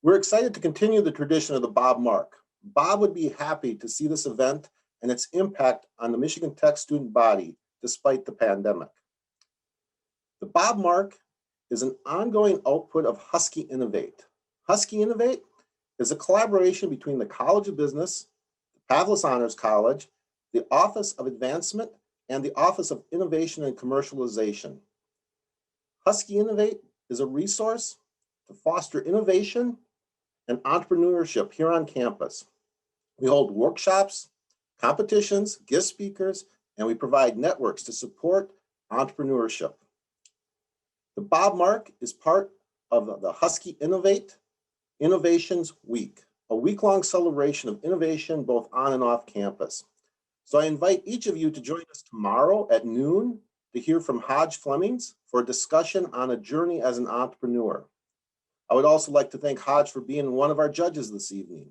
We're excited to continue the tradition of the Bob Mark. Bob would be happy to see this event and its impact on the Michigan Tech student body despite the pandemic. The Bob Mark is an ongoing output of Husky Innovate. Husky Innovate is a collaboration between the College of Business, the Pavlis Honors College, the Office of Advancement, and the Office of Innovation and Commercialization. Husky Innovate is a resource to foster innovation and entrepreneurship here on campus. We hold workshops, competitions, guest speakers, and we provide networks to support entrepreneurship. The Bob Mark is part of the Husky Innovate Innovations Week, a week-long celebration of innovation both on and off campus. So I invite each of you to join us tomorrow at noon to hear from Hodge Flemings for a discussion on a journey as an entrepreneur. I would also like to thank Hodge for being one of our judges this evening.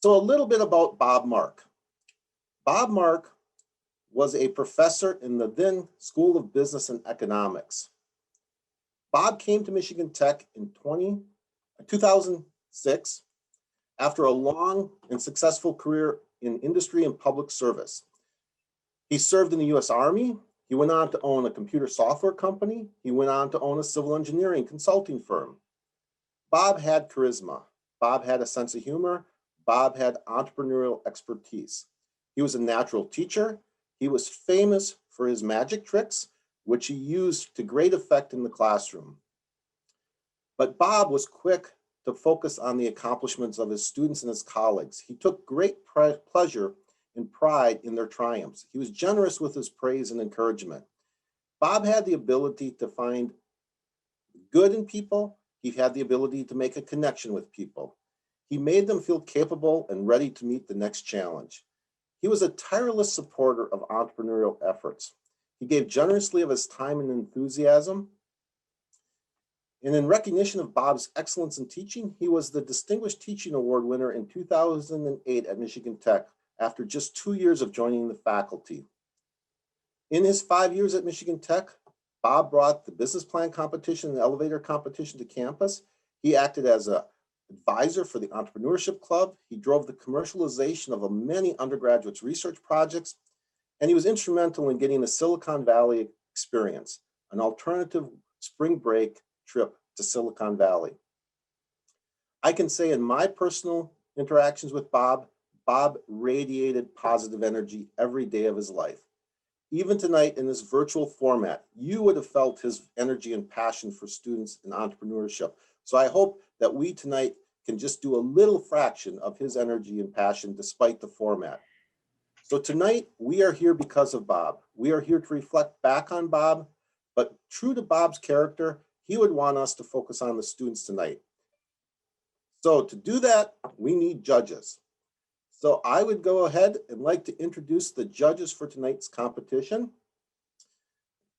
So a little bit about Bob Mark. Bob Mark was a professor in the then School of Business and Economics. Bob came to Michigan Tech in 2006 after a long and successful career in industry and public service. He served in the U.S. Army. He went on to own a computer software company. He went on to own a civil engineering consulting firm. Bob had charisma. Bob had a sense of humor. Bob had entrepreneurial expertise. He was a natural teacher. He was famous for his magic tricks, which he used to great effect in the classroom. But Bob was quick to focus on the accomplishments of his students and his colleagues. He took great pleasure and pride in their triumphs. He was generous with his praise and encouragement. Bob had the ability to find good in people. He had the ability to make a connection with people. He made them feel capable and ready to meet the next challenge. He was a tireless supporter of entrepreneurial efforts. He gave generously of his time and enthusiasm. And in recognition of Bob's excellence in teaching, he was the Distinguished Teaching Award winner in 2008 at Michigan Tech after just 2 years of joining the faculty. In his 5 years at Michigan Tech, Bob brought the business plan competition and elevator competition to campus. He acted as an advisor for the Entrepreneurship Club. He drove the commercialization of many undergraduates' research projects, and he was instrumental in getting the Silicon Valley experience, an alternative spring break trip to Silicon Valley. I can say in my personal interactions with Bob, Bob radiated positive energy every day of his life. Even tonight in this virtual format, you would have felt his energy and passion for students and entrepreneurship. So I hope that we tonight can just do a little fraction of his energy and passion despite the format. So tonight, we are here because of Bob. We are here to reflect back on Bob, but true to Bob's character, he would want us to focus on the students tonight. So to do that, we need judges. So I would go ahead and like to introduce the judges for tonight's competition.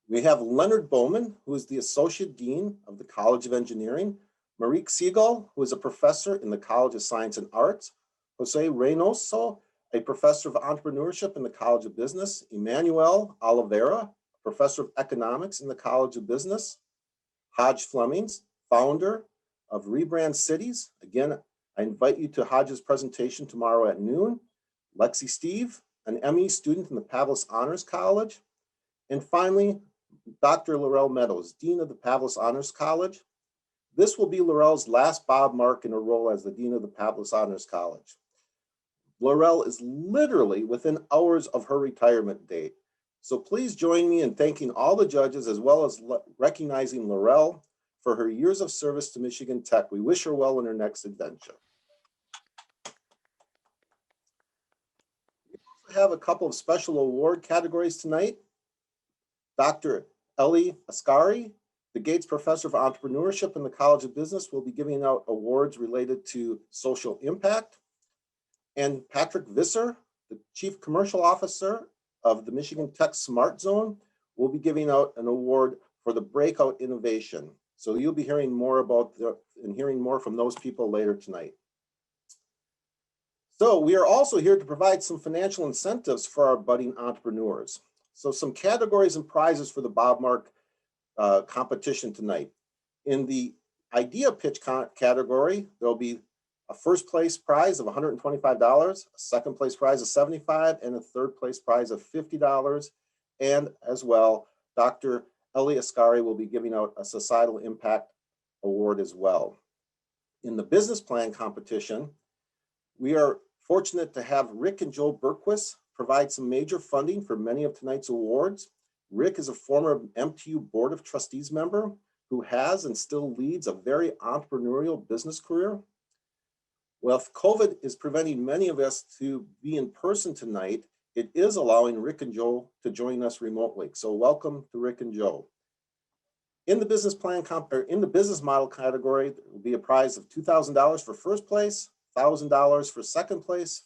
We have Leonard Bowman, who is the Associate Dean of the College of Engineering, Marique Siegel, who is a professor in the College of Science and Arts, Jose Reynoso, a professor of entrepreneurship in the College of Business, Emmanuel Oliveira, professor of economics in the College of Business, Hodge Flemings, founder of Rebrand Cities. Again, I invite you to Hodge's presentation tomorrow at noon. Lexi Steve, an ME student in the Pavlis Honors College. And finally, Dr. Laurel Meadows, Dean of the Pavlis Honors College. This will be Laurel's last Bob Mark in her role as the Dean of the Pavlis Honors College. Laurel is literally within hours of her retirement date. So please join me in thanking all the judges as well as recognizing Laurel for her years of service to Michigan Tech. We wish her well in her next adventure. We also have a couple of special award categories tonight. Dr. Ellie Ascari, the Gates Professor of Entrepreneurship in the College of Business, will be giving out awards related to social impact. And Patrick Visser, the Chief Commercial Officer of the Michigan Tech Smart Zone, will be giving out an award for the breakout innovation. So you'll be hearing more about hearing more from those people later tonight. So we are also here to provide some financial incentives for our budding entrepreneurs. So some categories and prizes for the Bob Mark competition tonight. In the idea pitch category, there'll be a first place prize of $125, a second place prize of $75, and a third place prize of $50. And as well, Dr. Ellie Ascari will be giving out a Societal Impact Award as well. In the business plan competition, we are fortunate to have Rick and Joe Berquist provide some major funding for many of tonight's awards. Rick is a former MTU Board of Trustees member who has and still leads a very entrepreneurial business career. Well, if COVID is preventing many of us to be in person tonight, it is allowing Rick and Joe to join us remotely. So welcome to Rick and Joe. In the business plan in the business model category, there will be a prize of $2,000 for first place, $1,000 for second place,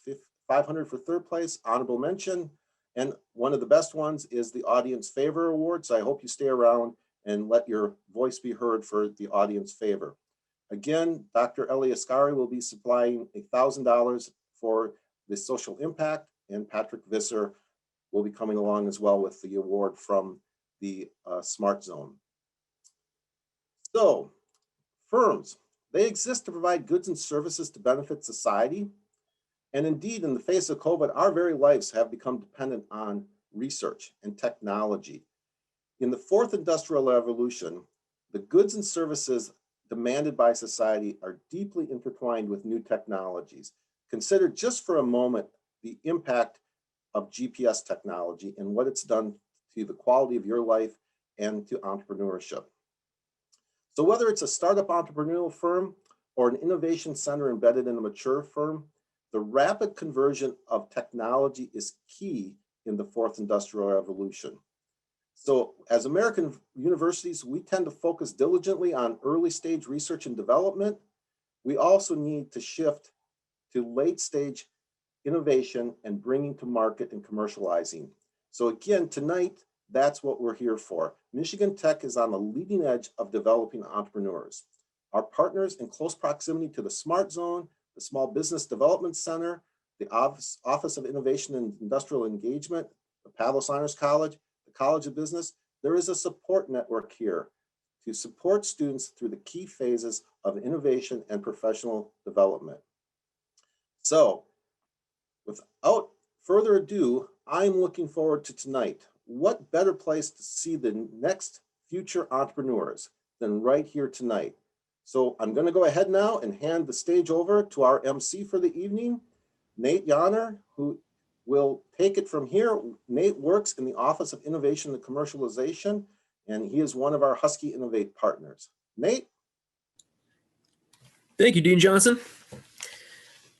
$500 for third place, honorable mention, and one of the best ones is the Audience Favor Award. So I hope you stay around and let your voice be heard for the audience favor. Again, Dr. Ellie Ascari will be supplying $1,000 for the social impact, and Patrick Visser will be coming along as well with the award from the Smart Zone. So, firms, they exist to provide goods and services to benefit society. And indeed, in the face of COVID, our very lives have become dependent on research and technology. In the fourth industrial revolution, the goods and services demanded by society are deeply intertwined with new technologies. Consider just for a moment the impact of GPS technology and what it's done to the quality of your life and to entrepreneurship. So whether it's a startup entrepreneurial firm or an innovation center embedded in a mature firm, the rapid conversion of technology is key in the fourth industrial revolution. So as American universities, we tend to focus diligently on early stage research and development. We also need to shift to late stage innovation and bringing to market and commercializing. So again, tonight, that's what we're here for. Michigan Tech is on the leading edge of developing entrepreneurs. Our partners in close proximity to the Smart Zone, the Small Business Development Center, the Office of Innovation and Industrial Engagement, the Palos Honors College, the College of Business, there is a support network here to support students through the key phases of innovation and professional development. So, without further ado, I'm looking forward to tonight. What better place to see the next future entrepreneurs than right here tonight? So I'm going to go ahead now and hand the stage over to our MC for the evening, Nate Yonner, who will take it from here. Nate works in the Office of Innovation and Commercialization, and he is one of our Husky Innovate partners. Nate? Thank you, Dean Johnson.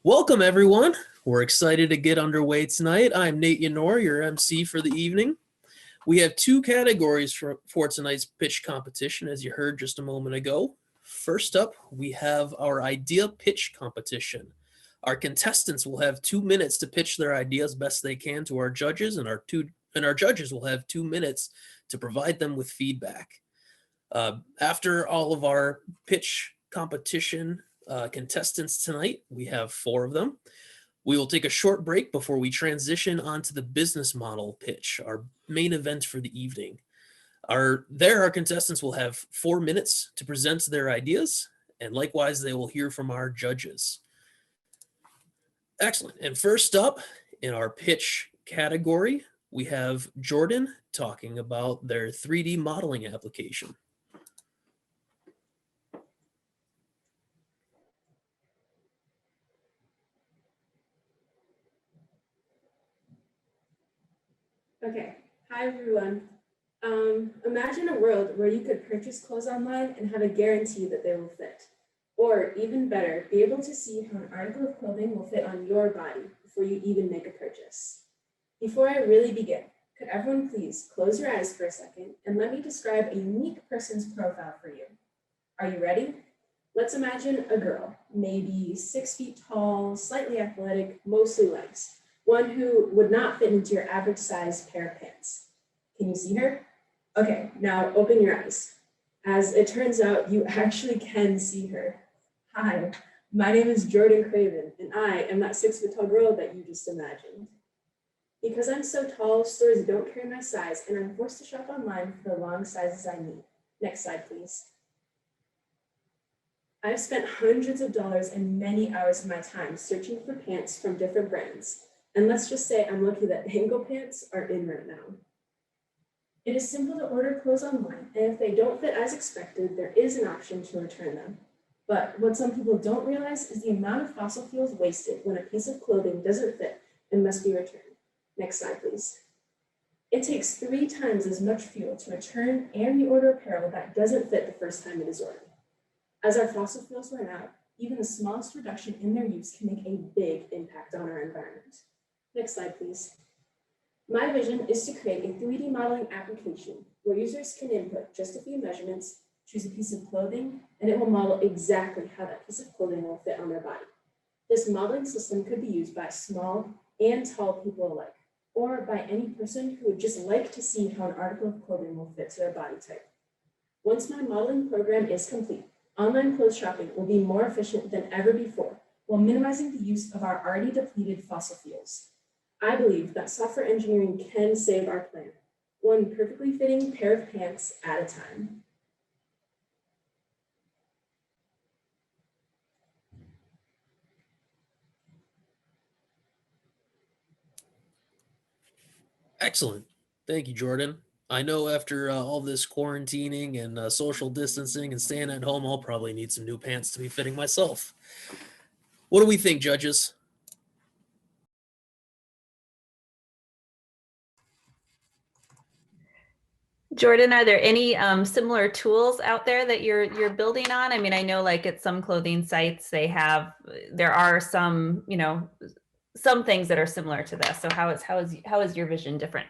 Welcome, everyone. We're excited to get underway tonight. I'm Nate Yonner, your MC for the evening. We have two categories for tonight's pitch competition, as you heard just a moment ago. First up, we have our idea pitch competition. Our contestants will have 2 minutes to pitch their ideas best they can to our judges, and our judges will have 2 minutes to provide them with feedback. After all of our pitch competition contestants tonight, we have 4 of them. We will take a short break before we transition onto the business model pitch, our main event for the evening. Our contestants will have 4 minutes to present their ideas, and likewise, they will hear from our judges. Excellent. And first up in our pitch category, we have Jordan talking about their 3D modeling application. Okay, hi everyone. Imagine a world where you could purchase clothes online and have a guarantee that they will fit. Or even better, be able to see how an article of clothing will fit on your body before you even make a purchase. Before I really begin, could everyone please close your eyes for a second and let me describe a unique person's profile for you. Are you ready? Let's imagine a girl, maybe 6 feet tall, slightly athletic, mostly legs. One who would not fit into your average size pair of pants. Can you see her? Okay, now open your eyes. As it turns out, you actually can see her. Hi, my name is Jordan Craven, and I am that 6 foot tall girl that you just imagined. Because I'm so tall, stores don't carry my size, and I'm forced to shop online for the long sizes I need. Next slide, please. I've spent hundreds of dollars and many hours of my time searching for pants from different brands. And let's just say I'm lucky that Hango pants are in right now. It is simple to order clothes online, and if they don't fit as expected, there is an option to return them. But what some people don't realize is the amount of fossil fuels wasted when a piece of clothing doesn't fit and must be returned. Next slide, please. It takes 3 times as much fuel to return and reorder apparel that doesn't fit the first time it is ordered. As our fossil fuels run out, even the smallest reduction in their use can make a big impact on our environment. Next slide, please. My vision is to create a 3D modeling application where users can input just a few measurements, choose a piece of clothing, and it will model exactly how that piece of clothing will fit on their body. This modeling system could be used by small and tall people alike, or by any person who would just like to see how an article of clothing will fit to their body type. Once my modeling program is complete, online clothes shopping will be more efficient than ever before, while minimizing the use of our already depleted fossil fuels. I believe that software engineering can save our planet, one perfectly fitting pair of pants at a time. Excellent. Thank you, Jordan. I know after all this quarantining and social distancing and staying at home, I'll probably need some new pants to be fitting myself. What do we think, judges? Jordan, are there any similar tools out there that you're building on? I mean, I know like at some clothing sites, there are some, some things that are similar to this. So how is your vision different?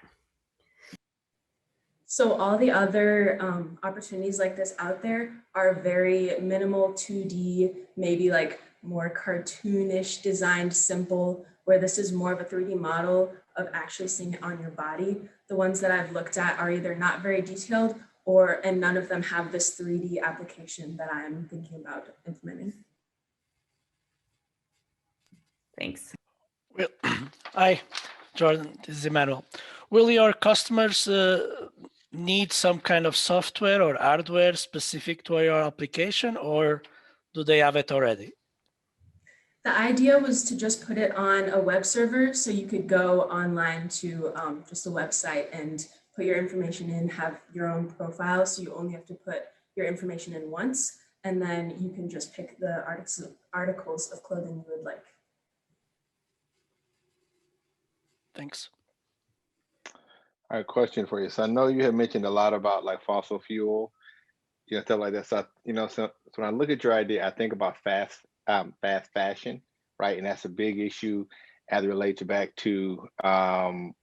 So all the other opportunities like this out there are very minimal 2D, maybe like more cartoonish designed, simple, where this is more of a 3D model of actually seeing it on your body. The ones that I've looked at are either not very detailed and none of them have this 3D application that I'm thinking about implementing. Thanks. Well, hi, Jordan, this is Emmanuel. Will your customers need some kind of software or hardware specific to your application, or do they have it already? The idea was to just put it on a web server so you could go online to just a website and put your information in, have your own profile. So you only have to put your information in once, and then you can just pick the articles of clothing you would like. Thanks. All right, question for you. So I know you have mentioned a lot about like fossil fuel, stuff like that. So when I look at your idea, I think about fast fashion, right? And that's a big issue as it relates back to, so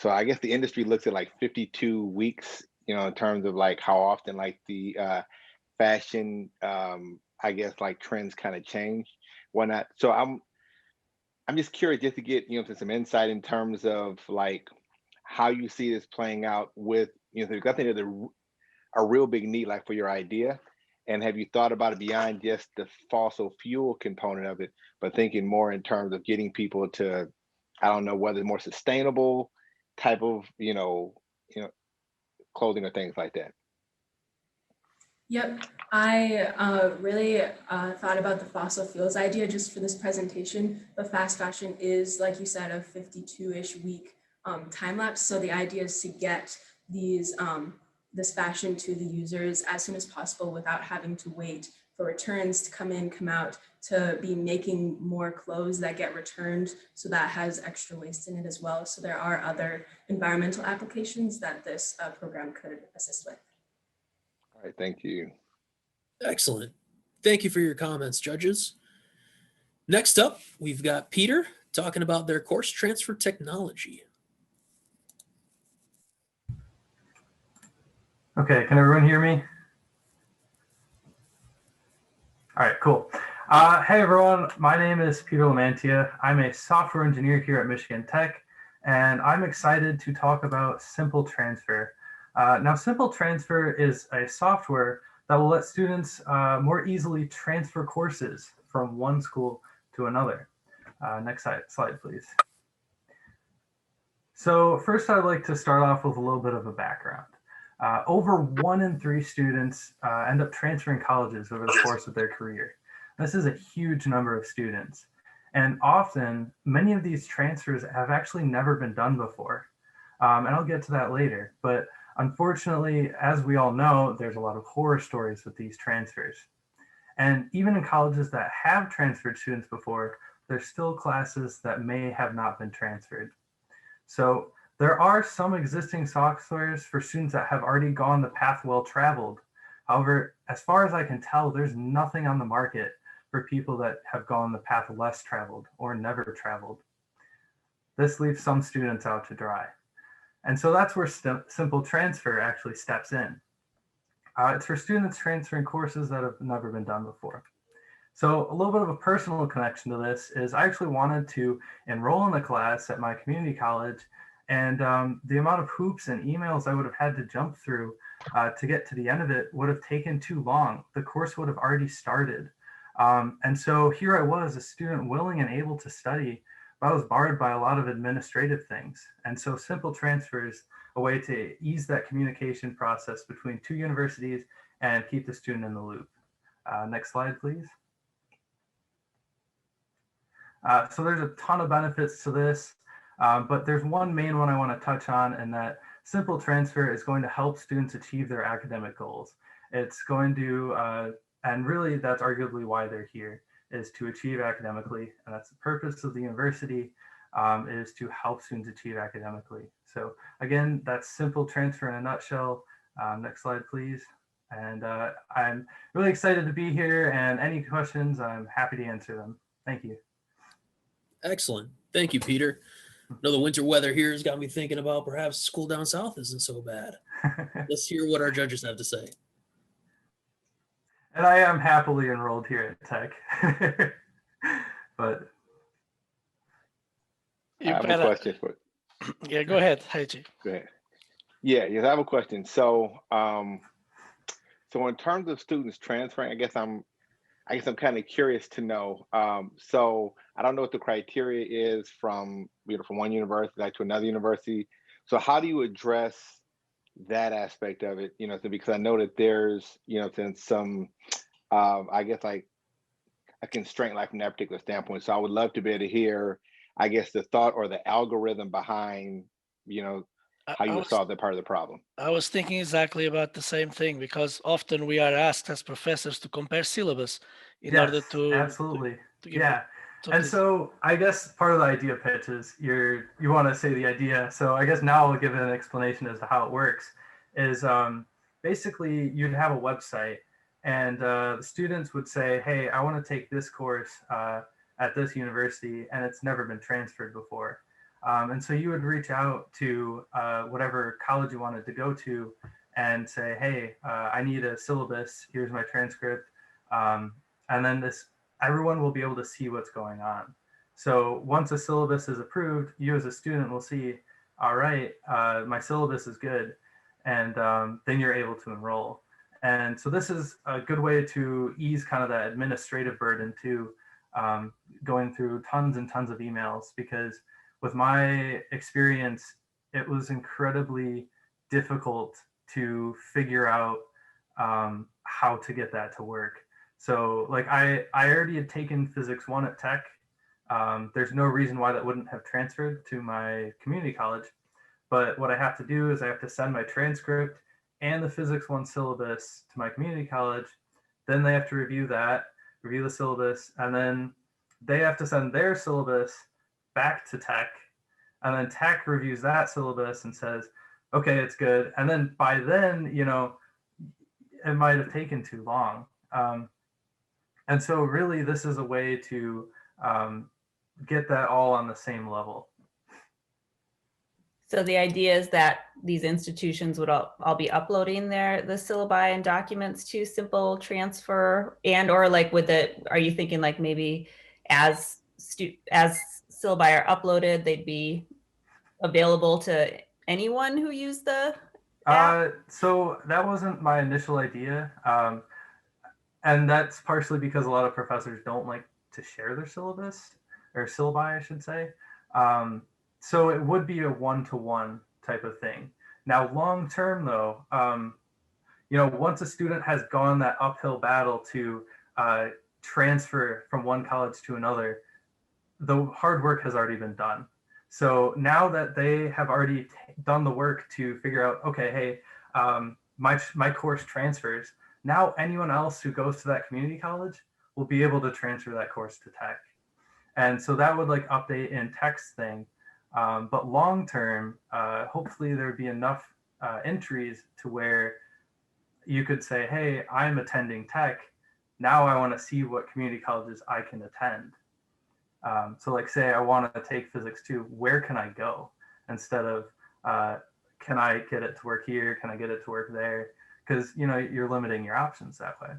I guess the industry looks at like 52 weeks, in terms of like how often like the fashion, I guess like trends kind of change, whatnot. So I'm just curious just to get, some insight in terms of like how you see this playing out with, because I think there's a real big need like for your idea. And have you thought about it beyond just the fossil fuel component of it, but thinking more in terms of getting people to, I don't know, whether more sustainable type of, clothing or things like that? Yep, I really thought about the fossil fuels idea just for this presentation, but fast fashion is, like you said, a 52-ish week time lapse. So the idea is to get this fashion to the users as soon as possible without having to wait for returns to come in, come out, to be making more clothes that get returned. So that has extra waste in it as well. So there are other environmental applications that this program could assist with. All right, thank you. Excellent. Thank you for your comments, judges. Next up, we've got Peter talking about their course transfer technology. Okay, can everyone hear me? All right, cool. Hey everyone, my name is Peter Lamantia. I'm a software engineer here at Michigan Tech, and I'm excited to talk about Simple Transfer. Now, Simple Transfer is a software that will let students more easily transfer courses from one school to another. Next slide, please. So first, I'd like to start off with a little bit of a background. Over 1 in 3 students end up transferring colleges over the course of their career. This is a huge number of students. And often, many of these transfers have actually never been done before. And I'll get to that later. But unfortunately, as we all know, there's a lot of horror stories with these transfers. And even in colleges that have transferred students before, there's still classes that may have not been transferred. So there are some existing softwares for students that have already gone the path well traveled. However, as far as I can tell, there's nothing on the market for people that have gone the path less traveled or never traveled. This leaves some students out to dry. And so that's where simple transfer actually steps in. It's for students transferring courses that have never been done before. So a little bit of a personal connection to this is I actually wanted to enroll in a class at my community college, and the amount of hoops and emails I would have had to jump through to get to the end of it would have taken too long. The course would have already started. And so here I was, a student willing and able to study, but I was barred by a lot of administrative things. And so simple transfer is a way to ease that communication process between two universities and keep the student in the loop. Next slide, please. So there's a ton of benefits to this, but there's one main one I want to touch on, and that simple transfer is going to help students achieve their academic goals. It's going to, and really that's arguably why they're here, is to achieve academically, and that's the purpose of the university, is to help students achieve academically. So again, that's simple transfer in a nutshell. Next slide, please. And I'm really excited to be here, and any questions, I'm happy to answer them. Thank you. Excellent. Thank you, Peter. I know the winter weather here has got me thinking about perhaps school down south isn't so bad. Let's hear what our judges have to say. And I am happily enrolled here at Tech. But I have a question for Yeah, go ahead, Haji. Go ahead. Yeah, yes, I have a question. So, so in terms of students transferring, I guess I'm kind of curious to know. So I don't know what the criteria is from from one university to another university. So how do you address that aspect of it? So because I know that there's some I guess like a constraint like from that particular standpoint. So I would love to be able to hear, I guess, the thought or the algorithm behind how you would solve that part of the problem. I was thinking exactly about the same thing, because often we are asked as professors to compare syllabus in order to absolutely to give yeah. And so I guess part of the idea pitch is you want to say the idea. So I guess now I'll give an explanation as to how it works. Is basically you'd have a website, and the students would say, hey, I want to take this course at this university, and it's never been transferred before. And so you would reach out to whatever college you wanted to go to and say, hey, I need a syllabus. Here's my transcript. And then everyone will be able to see what's going on. So once a syllabus is approved, you as a student will see, all right, my syllabus is good. And then you're able to enroll. And so this is a good way to ease kind of that administrative burden too, going through tons and tons of emails, because with my experience, it was incredibly difficult to figure out how to get that to work. So like I already had taken Physics 1 at Tech. There's no reason why that wouldn't have transferred to my community college. But what I have to do is I have to send my transcript and the Physics 1 syllabus to my community college. Then they have to review that, review the syllabus, and then they have to send their syllabus back to Tech, and then Tech reviews that syllabus and says, okay, it's good. And then by then, it might have taken too long. And so really this is a way to get that all on the same level. So the idea is that these institutions would all be uploading the syllabi and documents to simple transfer, and or like are you thinking like maybe as syllabi are uploaded, they'd be available to anyone who used the app? So that wasn't my initial idea. And that's partially because a lot of professors don't like to share their syllabus, or syllabi, I should say. So it would be a one-to-one type of thing. Now, long term though, you know, once a student has gone that uphill battle to transfer from one college to another, the hard work has already been done. So now that they have already done the work to figure out, okay, hey, my course transfers, now anyone else who goes to that community college will be able to transfer that course to tech. And so that would like update in tech's thing. But long term, hopefully there'd be enough entries to where you could say, hey, I'm attending tech. Now I want to see what community colleges I can attend. So like say I want to take physics 2, where can I go? Instead of can I get it to work here? Can I get it to work there? Because you know you're limiting your options that way.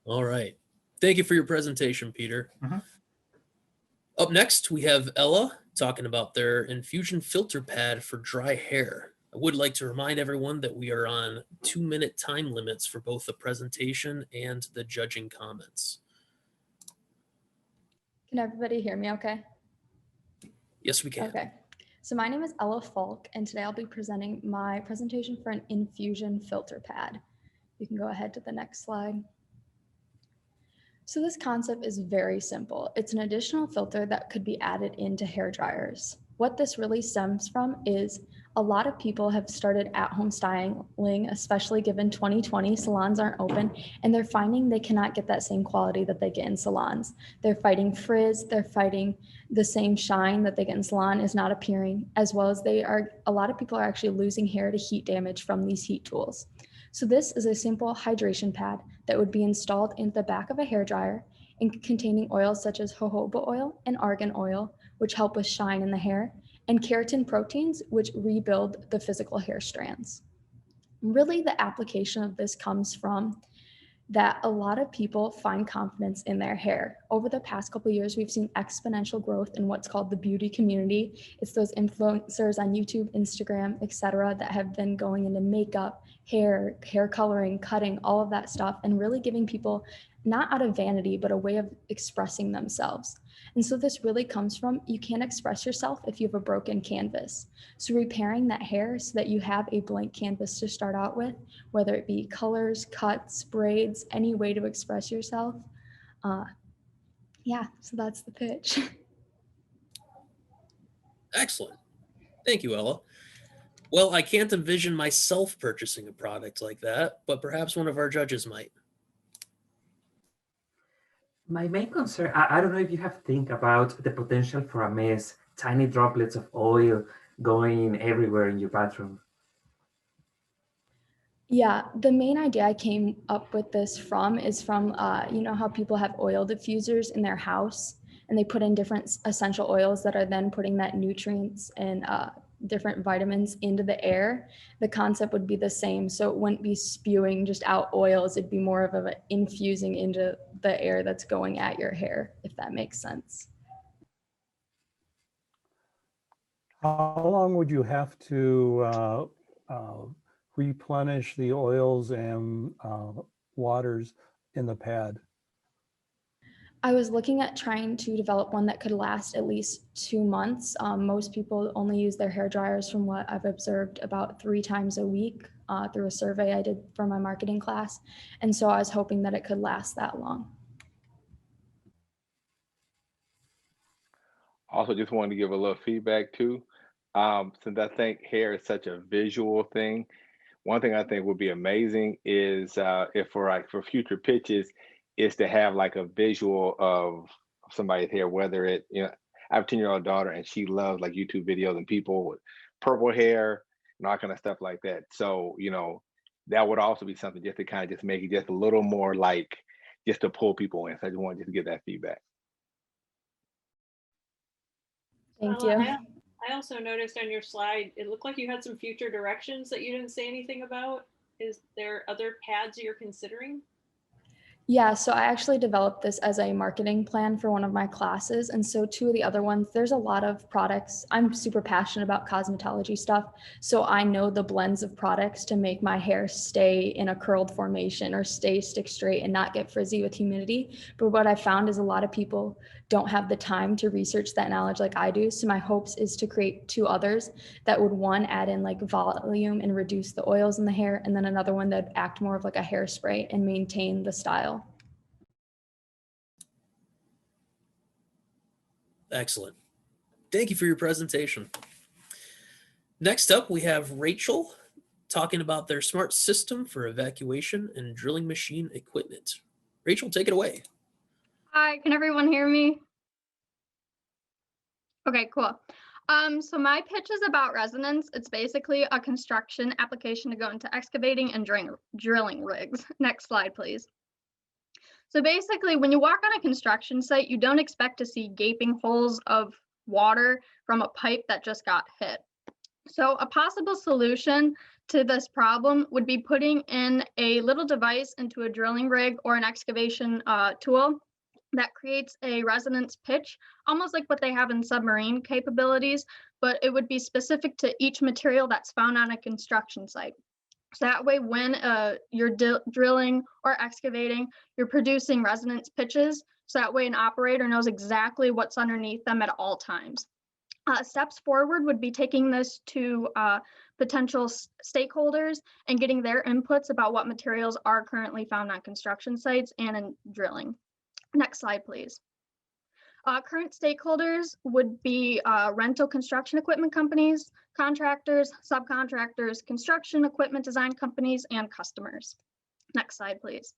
All right. Thank you for your presentation, Peter. Mhm. Up next, we have Ella talking about their Infusion Filter Pad for dry hair. I would like to remind everyone that we are on 2-minute time limits for both the presentation and the judging comments. Can everybody hear me okay? Yes, we can. Okay. So my name is Ella Falk, and today I'll be presenting my presentation for an Infusion Filter Pad. You can go ahead to the next slide. So this concept is very simple. It's an additional filter that could be added into hair dryers. What this really stems from is a lot of people have started at-home styling, especially given 2020, salons aren't open, and they're finding they cannot get that same quality that they get in salons. They're fighting frizz, they're fighting the same shine that they get in salon is not appearing, as well as a lot of people are actually losing hair to heat damage from these heat tools. So this is a simple hydration pad that would be installed in the back of a hairdryer and containing oils such as jojoba oil and argan oil, which help with shine in the hair, and keratin proteins, which rebuild the physical hair strands. Really, the application of this comes from that a lot of people find confidence in their hair. Over the past couple of years, we've seen exponential growth in what's called the beauty community. It's those influencers on YouTube, Instagram, etc., that have been going into makeup, hair coloring, cutting, all of that stuff, and really giving people, not out of vanity, but a way of expressing themselves. And so this really comes from, you can't express yourself if you have a broken canvas. So repairing that hair so that you have a blank canvas to start out with, whether it be colors, cuts, braids, any way to express yourself. Yeah, so that's the pitch. Excellent. Thank you, Ella. Well, I can't envision myself purchasing a product like that, but perhaps one of our judges might. My main concern, I don't know if you have think about the potential for a mess, tiny droplets of oil going everywhere in your bathroom. Yeah, the main idea I came up with this from is from, you know how people have oil diffusers in their house and they put in different essential oils that are then putting that nutrients and different vitamins into the air. The concept would be the same. So it wouldn't be spewing just out oils. It'd be more of a infusing into the air that's going at your hair, if that makes sense. How long would you have to replenish the oils and waters in the pad? I was looking at trying to develop one that could last at least 2 months. Most people only use their hair dryers, from what I've observed, about 3 times a week through a survey I did for my marketing class. And so I was hoping that it could last that long. Also, just wanted to give a little feedback too. Since I think hair is such a visual thing, one thing I think would be amazing is if for future pitches is to have like a visual of somebody's hair, whether it, you know, I have a 10-year-old daughter and she loves like YouTube videos and people with purple hair and all kind of stuff like that. So, you know, that would also be something just to kind of just make it just a little more like, just to pull people in. So I just wanted to get that feedback. Thank Ella, you. I also noticed on your slide, it looked like you had some future directions that you didn't say anything about. Is there other pads you're considering? Yeah, so I actually developed this as a marketing plan for one of my classes. And so two of the other ones, there's a lot of products. I'm super passionate about cosmetology stuff. So I know the blends of products to make my hair stay in a curled formation or stick straight and not get frizzy with humidity. But what I found is a lot of people don't have the time to research that knowledge like I do. So my hopes is to create two others that would, one, add in like volume and reduce the oils in the hair, and then another one that would act more of like a hairspray and maintain the style. Excellent. Thank you for your presentation. Next up, we have Rachel talking about their smart system for evacuation and drilling machine equipment. Rachel, take it away. Hi, can everyone hear me? Okay, cool. So my pitch is about resonance. It's basically a construction application to go into excavating and drilling rigs. Next slide, please. So basically, when you walk on a construction site, you don't expect to see gaping holes of water from a pipe that just got hit. So a possible solution to this problem would be putting in a little device into a drilling rig or an excavation tool that creates a resonance pitch, almost like what they have in submarine capabilities, but it would be specific to each material that's found on a construction site. So that way, when you're drilling or excavating, you're producing resonance pitches. So that way an operator knows exactly what's underneath them at all times. Steps forward would be taking this to potential stakeholders and getting their inputs about what materials are currently found on construction sites and in drilling. Next slide, please. Current stakeholders would be rental construction equipment companies, contractors, subcontractors, construction equipment design companies, and customers. Next slide, please.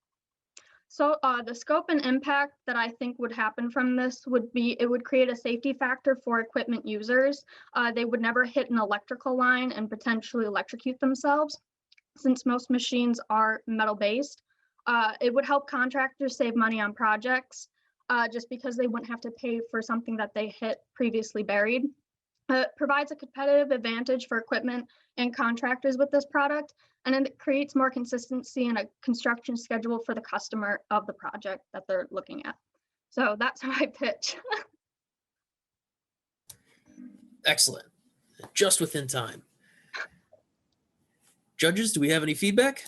So the scope and impact that I think would happen from this would be, it would create a safety factor for equipment users. They would never hit an electrical line and potentially electrocute themselves, since most machines are metal-based. It would help contractors save money on projects, just because they wouldn't have to pay for something that they hit previously buried. It provides a competitive advantage for equipment and contractors with this product, and it creates more consistency in a construction schedule for the customer of the project that they're looking at. So that's my pitch. Excellent. Just within time. Judges, do we have any feedback?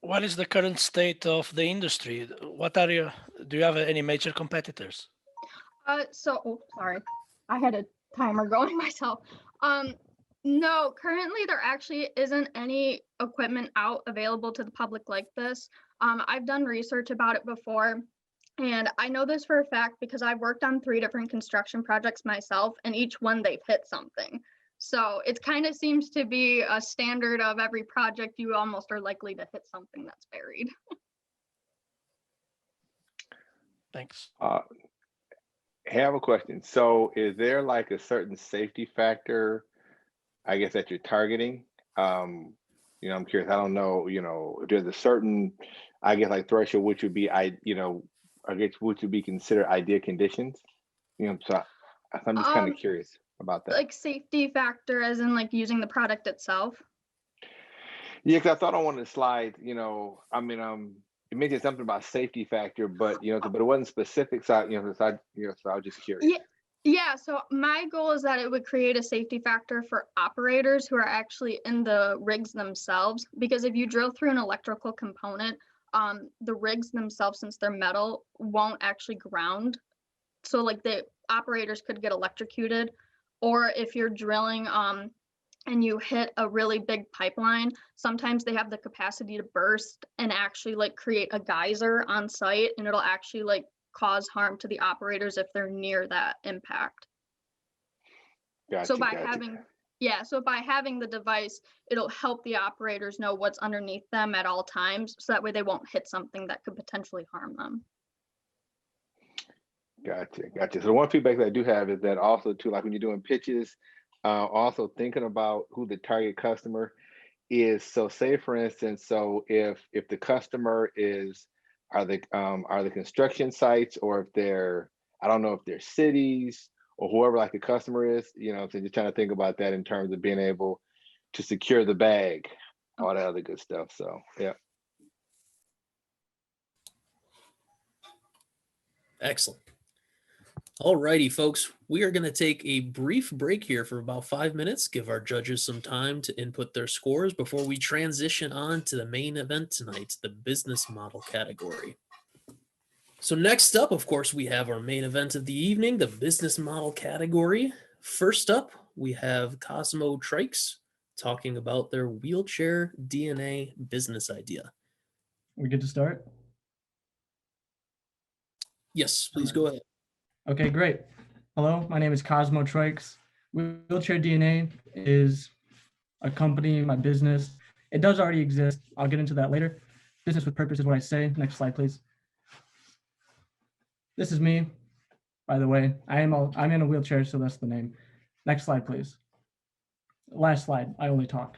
What is the current state of the industry? Do you have any major competitors? Sorry, I had a timer going myself. No, currently there actually isn't any equipment out available to the public like this. I've done research about it before, and I know this for a fact because I've worked on 3 different construction projects myself, and each one they've hit something. So it kind of seems to be a standard of every project, you almost are likely to hit something that's buried. Thanks. I have a question. So is there like a certain safety factor, I guess, that you're targeting? I'm curious. I don't know, if there's a certain, I guess, like threshold, which would be, I guess, which would be considered ideal conditions. So I'm just kind of curious about that. Like safety factor as in like using the product itself? Yeah, because I thought on one of the slides, it mentioned something about safety factor, but but it wasn't specific. So so I was just curious. Yeah. So my goal is that it would create a safety factor for operators who are actually in the rigs themselves. Because if you drill through an electrical component, the rigs themselves, since they're metal, won't actually ground. So like the operators could get electrocuted, or if you're drilling and you hit a really big pipeline, sometimes they have the capacity to burst and actually like create a geyser on site, and it'll actually like cause harm to the operators if they're near that impact. Gotcha, so by having the device, it'll help the operators know what's underneath them at all times, so that way they won't hit something that could potentially harm them. Gotcha. So one feedback that I do have is that also too, like when you're doing pitches, also thinking about who the target customer is. So say for instance, so if the customer are the construction sites, or if they're, I don't know if they're cities or whoever like the customer is, so just trying to think about that in terms of being able to secure the bag. all that other good stuff. So yeah. Excellent. Alrighty, folks, we are going to take a brief break here for about 5 minutes, give our judges some time to input their scores before we transition on to the main event tonight, the business model category. So next up, of course, we have our main event of the evening, the business model category. First up, we have Cosmo Trikes talking about their wheelchair DNA business idea. We get to start? Yes, please go ahead. Okay, great. Hello, my name is Cosmo Trikes. Wheelchair DNA is a company, my business. It does already exist. I'll get into that later. Business with purpose is what I say. Next slide, please. This is me, by the way. I'm in a wheelchair, so that's the name. Next slide, please. Last slide, I only talk.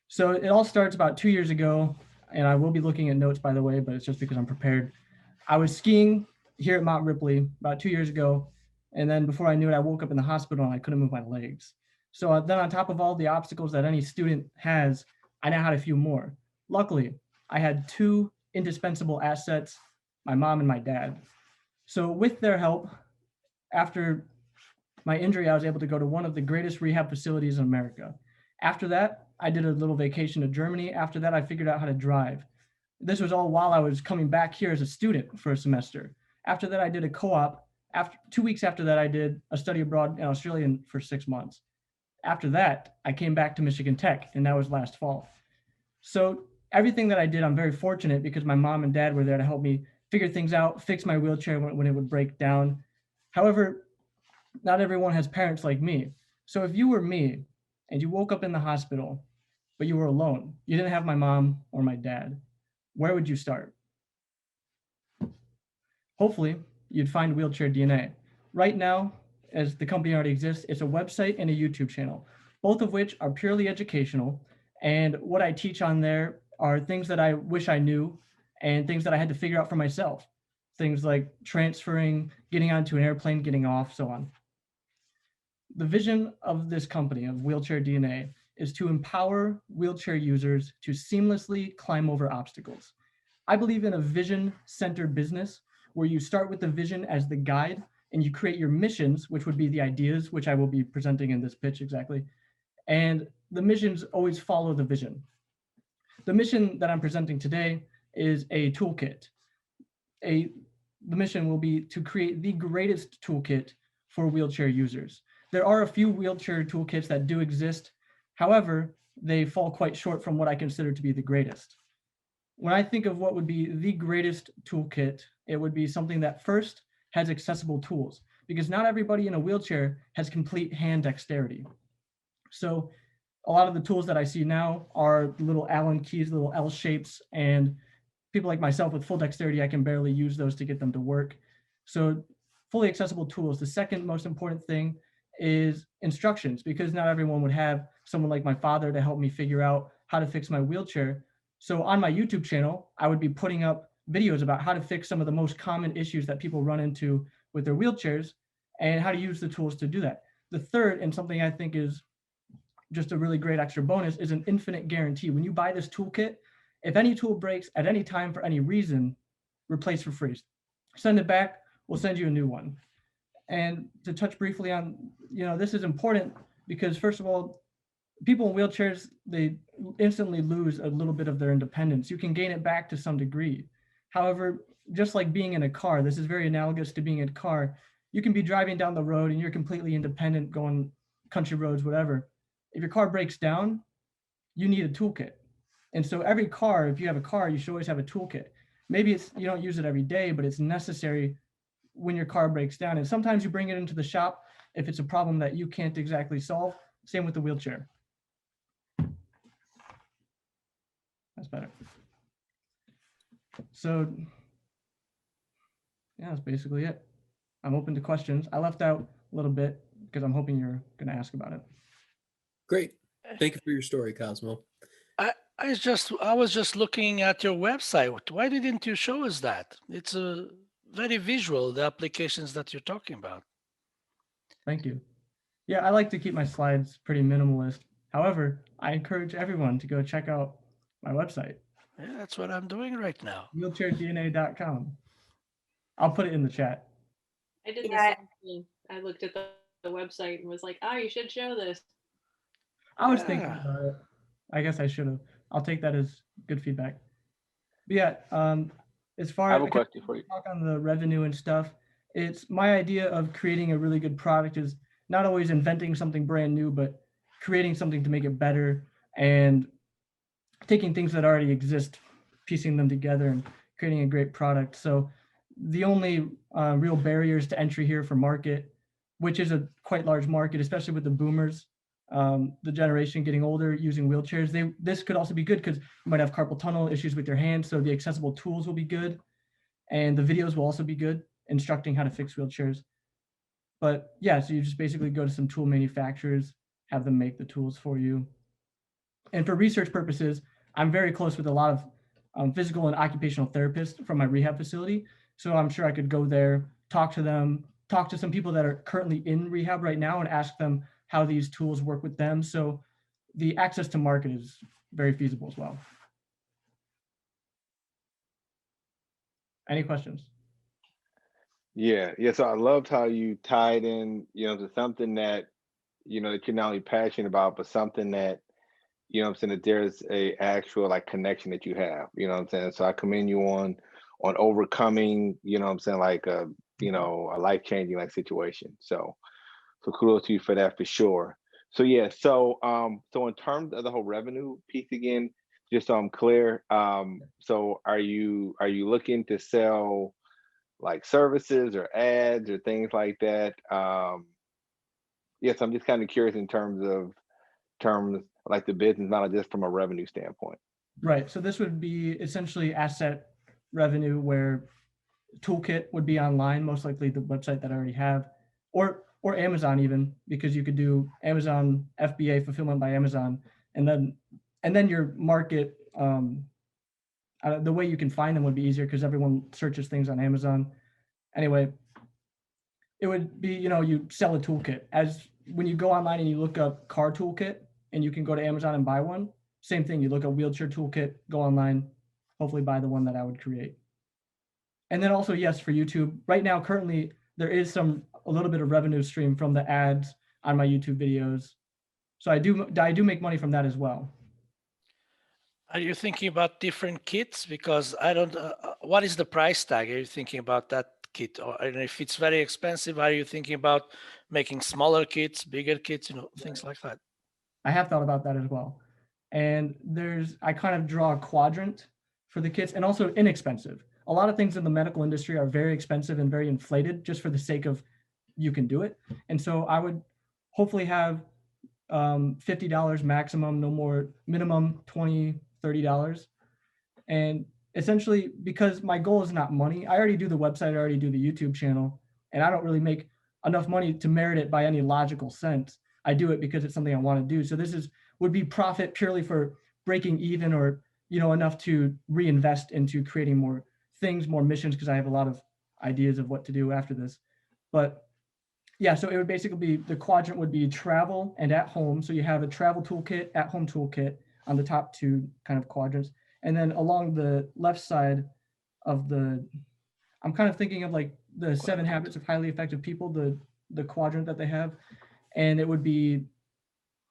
So it all starts about 2 years ago, and I will be looking at notes, by the way, but it's just because I'm prepared. I was skiing here at Mount Ripley about 2 years ago, and then before I knew it, I woke up in the hospital and I couldn't move my legs. So then on top of all the obstacles that any student has, I now had a few more. Luckily, I had two indispensable assets, my mom and my dad. So with their help, after my injury, I was able to go to one of the greatest rehab facilities in America. After that, I did a little vacation to Germany. After that, I figured out how to drive. This was all while I was coming back here as a student for a semester. After that, I did a co-op. After 2 weeks after that, I did a study abroad in Australia for 6 months. After that, I came back to Michigan Tech, and that was last fall. So everything that I did, I'm very fortunate because my mom and dad were there to help me figure things out, fix my wheelchair when it would break down. However, not everyone has parents like me. So if you were me and you woke up in the hospital, but you were alone, you didn't have my mom or my dad, where would you start? Hopefully, you'd find Wheelchair DNA. Right now, as the company already exists, it's a website and a YouTube channel, both of which are purely educational. And what I teach on there are things that I wish I knew and things that I had to figure out for myself. Things like transferring, getting onto an airplane, getting off, so on. The vision of this company, of Wheelchair DNA, is to empower wheelchair users to seamlessly climb over obstacles. I believe in a vision-centered business where you start with the vision as the guide and you create your missions, which would be the ideas, which I will be presenting in this pitch exactly. And the missions always follow the vision. The mission that I'm presenting today is a toolkit. The mission will be to create the greatest toolkit for wheelchair users. There are a few wheelchair toolkits that do exist. However, they fall quite short from what I consider to be the greatest. When I think of what would be the greatest toolkit, it would be something that first has accessible tools, because not everybody in a wheelchair has complete hand dexterity. So a lot of the tools that I see now are little Allen keys, little L shapes, and people like myself with full dexterity, I can barely use those to get them to work. So fully accessible tools. The second most important thing is instructions, because not everyone would have someone like my father to help me figure out how to fix my wheelchair. So on my YouTube channel, I would be putting up videos about how to fix some of the most common issues that people run into with their wheelchairs and how to use the tools to do that. The third, and something I think is just a really great extra bonus, is an infinite guarantee. When you buy this toolkit, if any tool breaks at any time for any reason, replace for free. Send it back, we'll send you a new one. And to touch briefly on, this is important because first of all, people in wheelchairs, they instantly lose a little bit of their independence. You can gain it back to some degree. However, just like being in a car, this is very analogous to being in a car. You can be driving down the road and you're completely independent, going country roads, whatever. If your car breaks down, you need a toolkit. And so every car, if you have a car, you should always have a toolkit. Maybe you don't use it every day, but it's necessary when your car breaks down. And sometimes you bring it into the shop if it's a problem that you can't exactly solve. Same with the wheelchair. That's better. So yeah, that's basically it. I'm open to questions. I left out a little bit because I'm hoping you're going to ask about it. Great. Thank you for your story, Cosmo. I was just looking at your website. Why didn't you show us that? It's a very visual, the applications that you're talking about. Thank you. Yeah, I like to keep my slides pretty minimalist. However, I encourage everyone to go check out my website, Yeah, that's what I'm doing right now. wheelchairdna.com. I'll put it in the chat. I did the Yeah. same thing. I looked at the website and was like, oh, you should show this. I was thinking Yeah. about it. I guess I should have. I'll take that as good feedback. But yeah, as far I have a as question for you. talk on the revenue and stuff, it's my idea of creating a really good product is not always inventing something brand new, but creating something to make it better and taking things that already exist, piecing them together and creating a great product. So the only real barriers to entry here for market, which is a quite large market, especially with the boomers, the generation getting older using wheelchairs, this could also be good because you might have carpal tunnel issues with your hands. So the accessible tools will be good. And the videos will also be good, instructing how to fix wheelchairs. But yeah, so you just basically go to some tool manufacturers, have them make the tools for you. And for research purposes, I'm very close with a lot of physical and occupational therapists from my rehab facility. So I'm sure I could go there, talk to them, talk to some people that are currently in rehab right now and ask them how these tools work with them. So the access to market is very feasible as well. Any questions? Yeah. So I loved how you tied in, to something that, that you're not only passionate about, but something that, what I'm saying, that there's a actual like connection that you have, what I'm saying? So I commend you on overcoming, what I'm saying, like a life-changing like situation. So kudos to you for that for sure. So yeah, so in terms of the whole revenue piece again, just so I'm clear, so are you looking to sell like services or ads or things like that? Yes, I'm just kind of curious in terms like the business model, just from a revenue standpoint. Right. So this would be essentially asset revenue where Toolkit would be online, most likely the website that I already have, or Amazon even, because you could do Amazon FBA, fulfillment by Amazon, and then your market, the way you can find them would be easier because everyone searches things on Amazon. Anyway, it would be, you sell a toolkit. As when you go online and you look up car toolkit and you can go to Amazon and buy one, same thing, you look up wheelchair toolkit, go online, hopefully buy the one that I would create. And then also, yes, for YouTube, right now, currently, there is a little bit of revenue stream from the ads on my YouTube videos. So I do make money from that as well. Are you thinking about different kits? Because I don't, what is the price tag? Are you thinking about that kit? Or if it's very expensive, are you thinking about making smaller kits, bigger kits, things like that? I have thought about that as well. And I kind of draw a quadrant for the kits and also inexpensive. A lot of things in the medical industry are very expensive and very inflated just for the sake of you can do it. And so I would hopefully have $50 maximum, no more, minimum $20, $30. And essentially, because my goal is not money, I already do the website, I already do the YouTube channel, and I don't really make enough money to merit it by any logical sense. I do it because it's something I want to do. So this would be profit purely for breaking even or, enough to reinvest into creating more things, more missions, because I have a lot of ideas of what to do after this. But yeah, so it would basically be, the quadrant would be travel and at home. So you have a travel toolkit, at home toolkit on the top two kind of quadrants. And then along the left side of I'm kind of thinking of like the 7 habits of highly effective people, the quadrant that they have. And it would be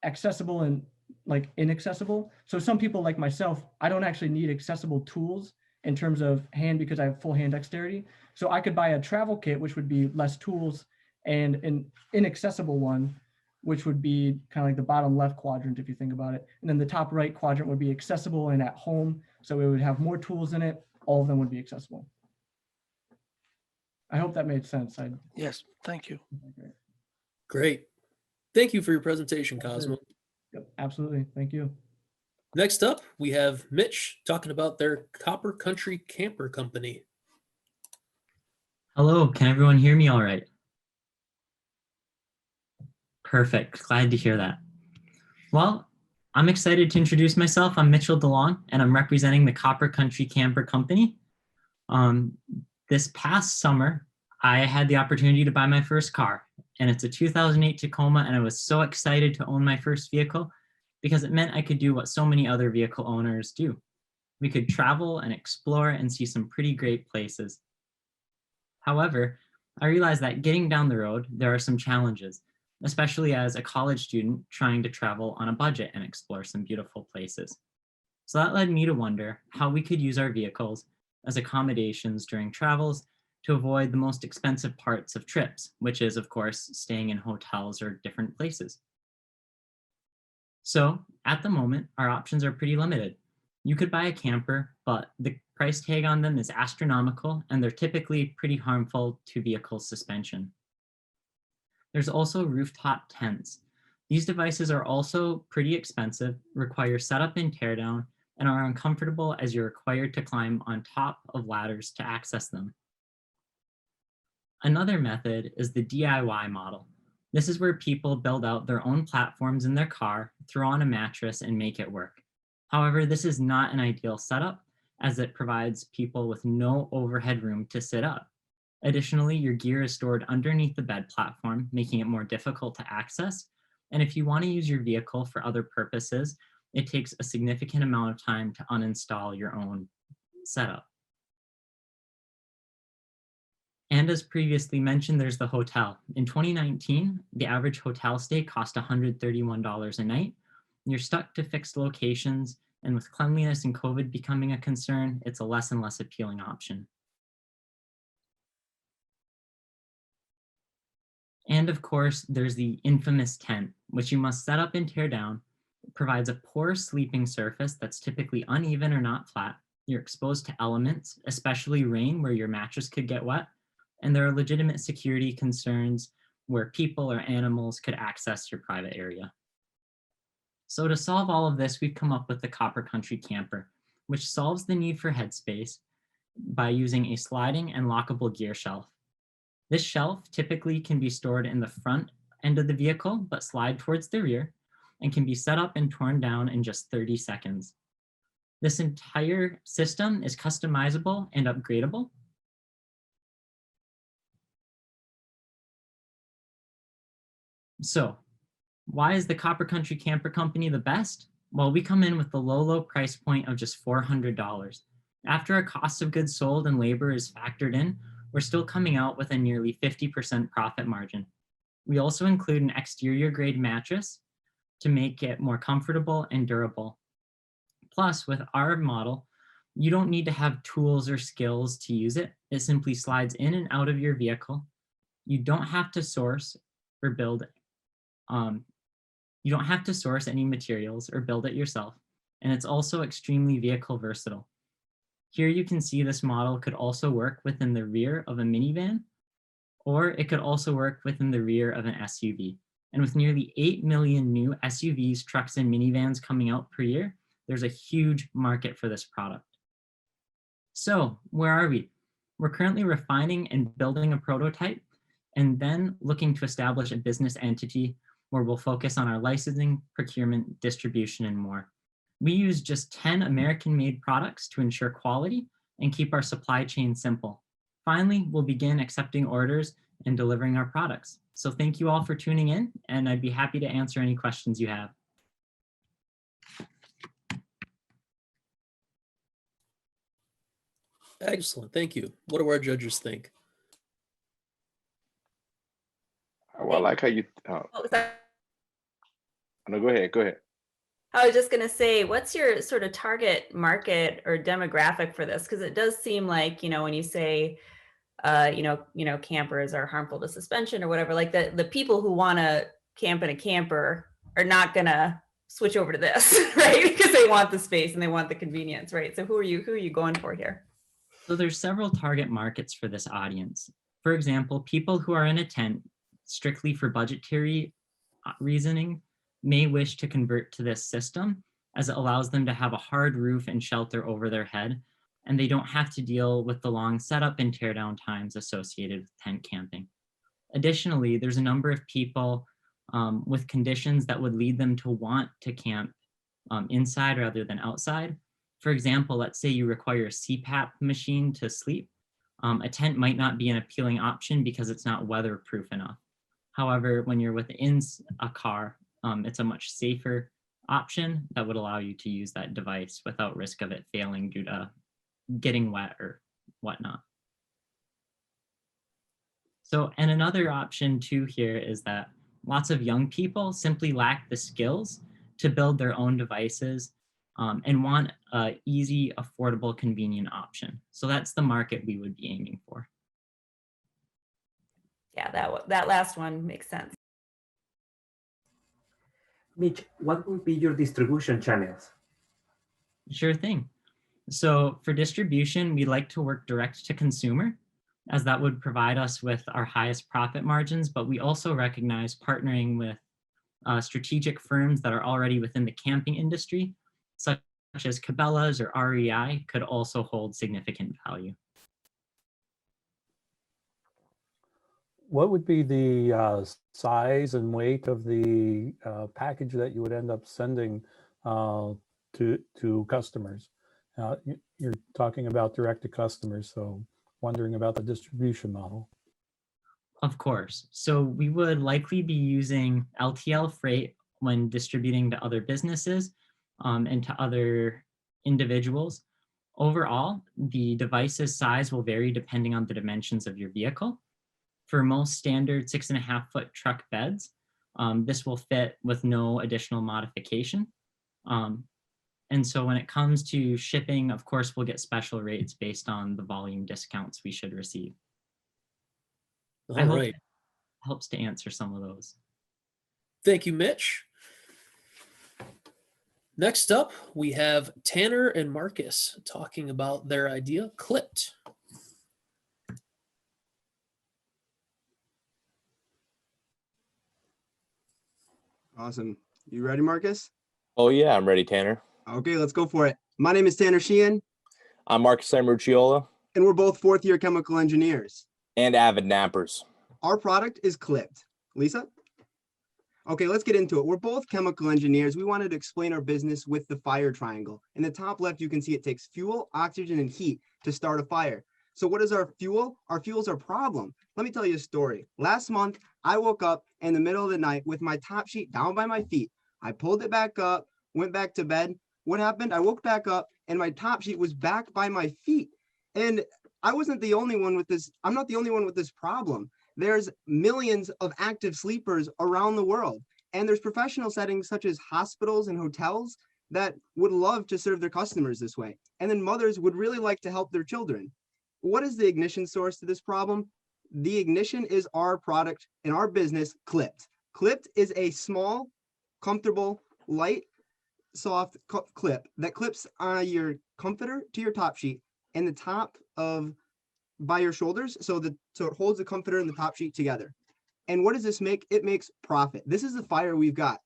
accessible and like inaccessible. So some people like myself, I don't actually need accessible tools in terms of hand because I have full hand dexterity. So I could buy a travel kit, which would be less tools, and an inaccessible one, which would be kind of like the bottom left quadrant if you think about it. And then the top right quadrant would be accessible and at home. So it would have more tools in it. All of them would be accessible. I hope that made sense. Yes, thank you. Great. Thank you for your presentation, Cosmo. Yep, absolutely. Thank you. Next up, we have Mitch talking about their Copper Country Camper Company. Hello, can everyone hear me all right? Perfect, glad to hear that. Well, I'm excited to introduce myself. I'm Mitchell DeLong, and I'm representing the Copper Country Camper Company. This past summer, I had the opportunity to buy my first car, and it's a 2008 Tacoma, and I was so excited to own my first vehicle because it meant I could do what so many other vehicle owners do, We could travel and explore and see some pretty great places. However, I realized that getting down the road, there are some challenges, especially as a college student trying to travel on a budget and explore some beautiful places. So that led me to wonder how we could use our vehicles as accommodations during travels to avoid the most expensive parts of trips, which is, of course, staying in hotels or different places. So at the moment, our options are pretty limited. You could buy a camper, but the price tag on them is astronomical and they're typically pretty harmful to vehicle suspension. There's also rooftop tents. These devices are also pretty expensive, require setup and teardown, and are uncomfortable as you're required to climb on top of ladders to access them. Another method is the DIY model. This is where people build out their own platforms in their car, throw on a mattress, and make it work. However, this is not an ideal setup as it provides people with no overhead room to sit up. Additionally, your gear is stored underneath the bed platform, making it more difficult to access. And if you want to use your vehicle for other purposes, it takes a significant amount of time to uninstall your own setup. And as previously mentioned, there's the hotel. In 2019, the average hotel stay cost $131 a night. You're stuck to fixed locations, and with cleanliness and COVID becoming a concern, it's a less and less appealing option. And of course, there's the infamous tent, which you must set up and tear down. It provides a poor sleeping surface that's typically uneven or not flat. You're exposed to elements, especially rain, where your mattress could get wet. And there are legitimate security concerns where people or animals could access your private area. So to solve all of this, we've come up with the Copper Country Camper, which solves the need for headspace by using a sliding and lockable gear shelf. This shelf typically can be stored in the front end of the vehicle, but slide towards the rear and can be set up and torn down in just 30 seconds. This entire system is customizable and upgradable. So why is the Copper Country Camper Company the best? Well, we come in with the low price point of just $400. After our cost of goods sold and labor is factored in, we're still coming out with a nearly 50% profit margin. We also include an exterior grade mattress to make it more comfortable and durable. Plus, with our model, you don't need to have tools or skills to use it. It simply slides in and out of your vehicle. You don't have to source or build You don't have to source any materials or build it yourself, and it's also extremely vehicle versatile. Here you can see this model could also work within the rear of a minivan, or it could also work within the rear of an SUV. And with nearly 8 million new SUVs, trucks, and minivans coming out per year, there's a huge market for this product. So where are we? We're currently refining and building a prototype, and then looking to establish a business entity where we'll focus on our licensing, procurement, distribution, and more. We use just 10 American-made products to ensure quality and keep our supply chain simple. Finally, we'll begin accepting orders and delivering our products. So thank you all for tuning in, and I'd be happy to answer any questions you have. Excellent, thank you. What do our judges think? Well, I like how you, What was that? no, go ahead. I was just going to say, what's your sort of target market or demographic for this? Because it does seem like, when you say, campers are harmful to suspension or whatever, like the people who want to camp in a camper are not going to switch over to this, right? Because they want the space and they want the convenience, right? So who are you going for here? So there's several target markets for this audience. For example, people who are in a tent strictly for budgetary reasoning may wish to convert to this system, as it allows them to have a hard roof and shelter over their head, and they don't have to deal with the long setup and teardown times associated with tent camping. Additionally, there's a number of people with conditions that would lead them to want to camp inside rather than outside. For example, let's say you require a CPAP machine to sleep. A tent might not be an appealing option because it's not weatherproof enough. However, when you're within a car, it's a much safer option that would allow you to use that device without risk of it failing due to getting wet or whatnot. So, and another option too here is that lots of young people simply lack the skills to build their own devices and want an easy, affordable, convenient option. So that's the market we would be aiming for. Yeah, that last one makes sense. Mitch, what would be your distribution channels? Sure thing. So for distribution, we like to work direct to consumer, as that would provide us with our highest profit margins, but we also recognize partnering with strategic firms that are already within the camping industry, such as Cabela's or REI, could also hold significant value. What would be the size and weight of the package that you would end up sending to customers? You're talking about direct to customers, so wondering about the distribution model. Of course. So we would likely be using LTL freight when distributing to other businesses and to other individuals. Overall, the device's size will vary depending on the dimensions of your vehicle. For most standard 6.5-foot truck beds, this will fit with no additional modification. And so when it comes to shipping, of course, we'll get special rates based on the volume discounts we should receive. All I hope right. it helps to answer some of those. Thank you, Mitch. Next up, we have Tanner and Marcus talking about their idea, Clipped. Awesome. You ready, Marcus? Oh yeah, I'm ready, Tanner. Okay, let's go for it. My name is Tanner Sheehan. I'm Marcus Amrucciola. And we're both fourth-year chemical engineers. And avid nappers. Our product is Clipped. Lisa? Okay, let's get into it. We're both chemical engineers. We wanted to explain our business with the fire triangle. In the top left, you can see it takes fuel, oxygen, and heat to start a fire. So what is our fuel? Our fuel is our problem. Let me tell you a story. Last month, I woke up in the middle of the night with my top sheet down by my feet. I pulled it back up, went back to bed. What happened? I woke back up and my top sheet was back by my feet. And I wasn't the only one with this. I'm not the only one with this problem. There's millions of active sleepers around the world. And there's professional settings such as hospitals and hotels that would love to serve their customers this way. And then mothers would really like to help their children. What is the ignition source to this problem? The ignition is our product in our business, Clipped. Clipped is a small, comfortable, light, soft clip that clips on your comforter to your top sheet and the top of by your shoulders, so it holds the comforter and the top sheet together. And what does this make? It makes profit. This is the fire we've got.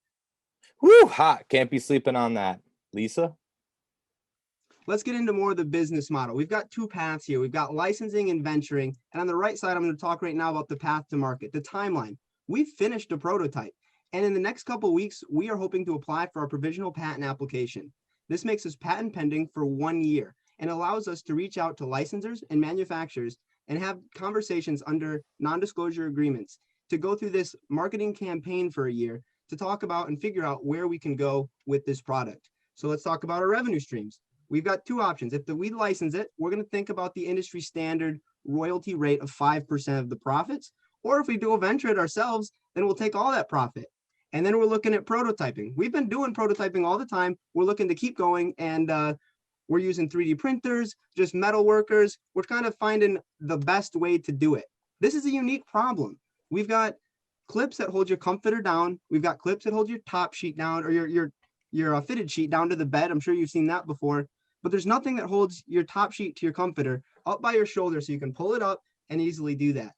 Woo, hot. Can't be sleeping on that. Lisa? Let's get into more of the business model. We've got two paths here. We've got licensing and venturing. And on the right side, I'm going to talk right now about the path to market, the timeline. We've finished a prototype. And in the next couple of weeks, we are hoping to apply for our provisional patent application. This makes us patent pending for 1 year and allows us to reach out to licensors and manufacturers and have conversations under non-disclosure agreements to go through this marketing campaign for a year to talk about and figure out where we can go with this product. So let's talk about our revenue streams. We've got two options. If we license it, we're going to think about the industry standard royalty rate of 5% of the profits. Or if we do venture it ourselves, then we'll take all that profit. And then we're looking at prototyping. We've been doing prototyping all the time. We're looking to keep going, and we're using 3D printers, just metal workers. We're kind of finding the best way to do it. This is a unique problem. We've got clips that hold your comforter down. We've got clips that hold your top sheet down, or your fitted sheet down to the bed. I'm sure you've seen that before. But there's nothing that holds your top sheet to your comforter up by your shoulder, so you can pull it up and easily do that.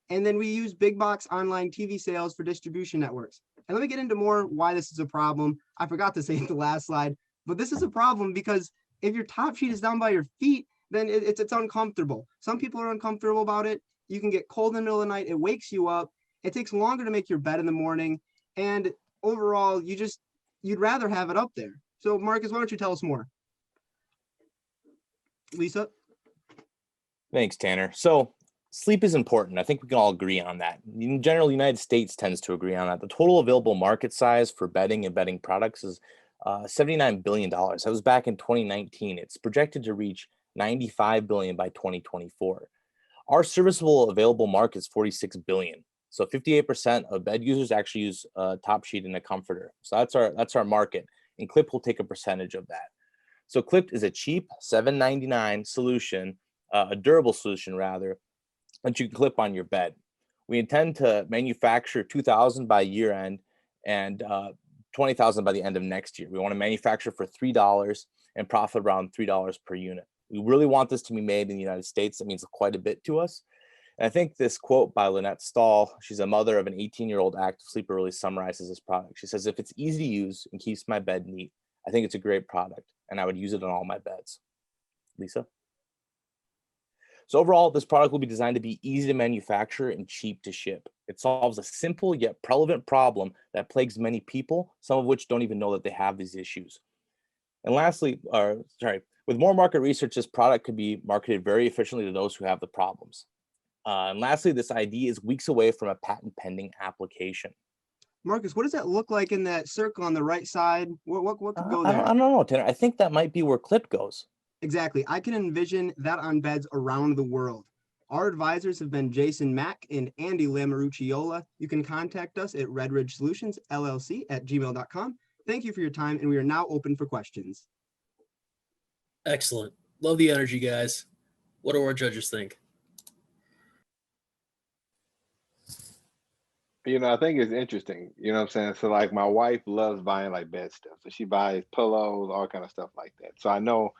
And then we use big box online TV sales for distribution networks. And let me get into more why this is a problem. I forgot to say it the last slide, but this is a problem because if your top sheet is down by your feet, then it's uncomfortable. Some people are uncomfortable about it. You can get cold in the middle of the night. It wakes you up. It takes longer to make your bed in the morning. And overall, you'd rather have it up there. So Marcus, why don't you tell us more? Lisa? Thanks, Tanner. So sleep is important. I think we can all agree on that. In general, the United States tends to agree on that. The total available market size for bedding and bedding products is $79 billion. That was back in 2019. It's projected to reach $95 billion by 2024. Our serviceable available market is 46 billion. So 58% of bed users actually use a top sheet and a comforter. So that's our market, and Clip will take a percentage of that. So Clip is a cheap $7.99 solution, a durable solution rather, that you can clip on your bed. We intend to manufacture 2,000 by year end and 20,000 by the end of next year. We want to manufacture for $3 and profit around $3 per unit. We really want this to be made in the United States. That means quite a bit to us. And I think this quote by Lynette Stahl, she's a mother of an 18-year-old active sleeper, really summarizes this product. She says, if it's easy to use and keeps my bed neat, I think it's a great product and I would use it on all my beds. Lisa? So overall, this product will be designed to be easy to manufacture and cheap to ship. It solves a simple yet relevant problem that plagues many people, some of which don't even know that they have these issues. And lastly, with more market research, this product could be marketed very efficiently to those who have the problems. And lastly, this idea is weeks away from a patent pending application. Marcus, what does that look like in that circle on the right side? What could go there? I don't know, Tanner. I think that might be where Clip goes. Exactly. I can envision that on beds around the world. Our advisors have been Jason Mack and Andy Lamarucciola. You can contact us at redridgesolutionsllc@gmail.com. Thank you for your time, and we are now open for questions. Excellent. Love the energy, guys. What do our judges think? I think it's interesting. You know what I'm saying? So like my wife loves buying like bed stuff. So she buys pillows, all kind of stuff like that. So I know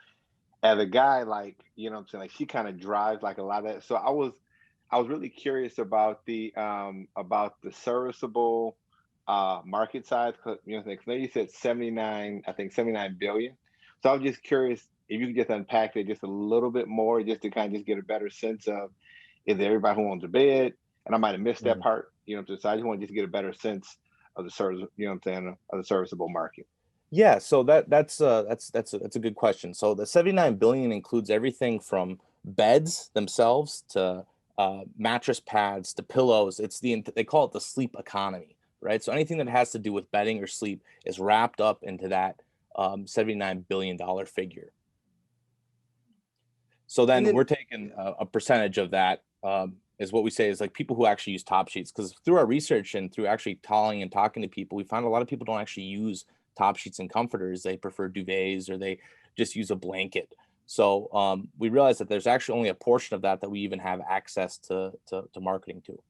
as a guy, like, you know what I'm saying, like she kind of drives like a lot of that. So I was really curious about the serviceable market size. Cause you know, you said 79 billion. So I was just curious if you could just unpack it just a little bit more, just to kind of just get a better sense of, is there everybody who owns a bed? And I might have missed that part, you know, so I just want to just get a better sense of the service, you know what I'm saying, of the serviceable market. Yeah, so that's a good question. So the 79 billion includes everything from beds themselves to mattress pads to pillows. They call it the sleep economy, right? So anything that has to do with bedding or sleep is wrapped up into that $79 billion figure. So then we're taking a percentage of that, is what we say is like people who actually use top sheets, because through our research and through actually calling and talking to people, we find a lot of people don't actually use top sheets and comforters. They prefer duvets or they just use a blanket. So we realized that there's actually only a portion of that we even have access to marketing to.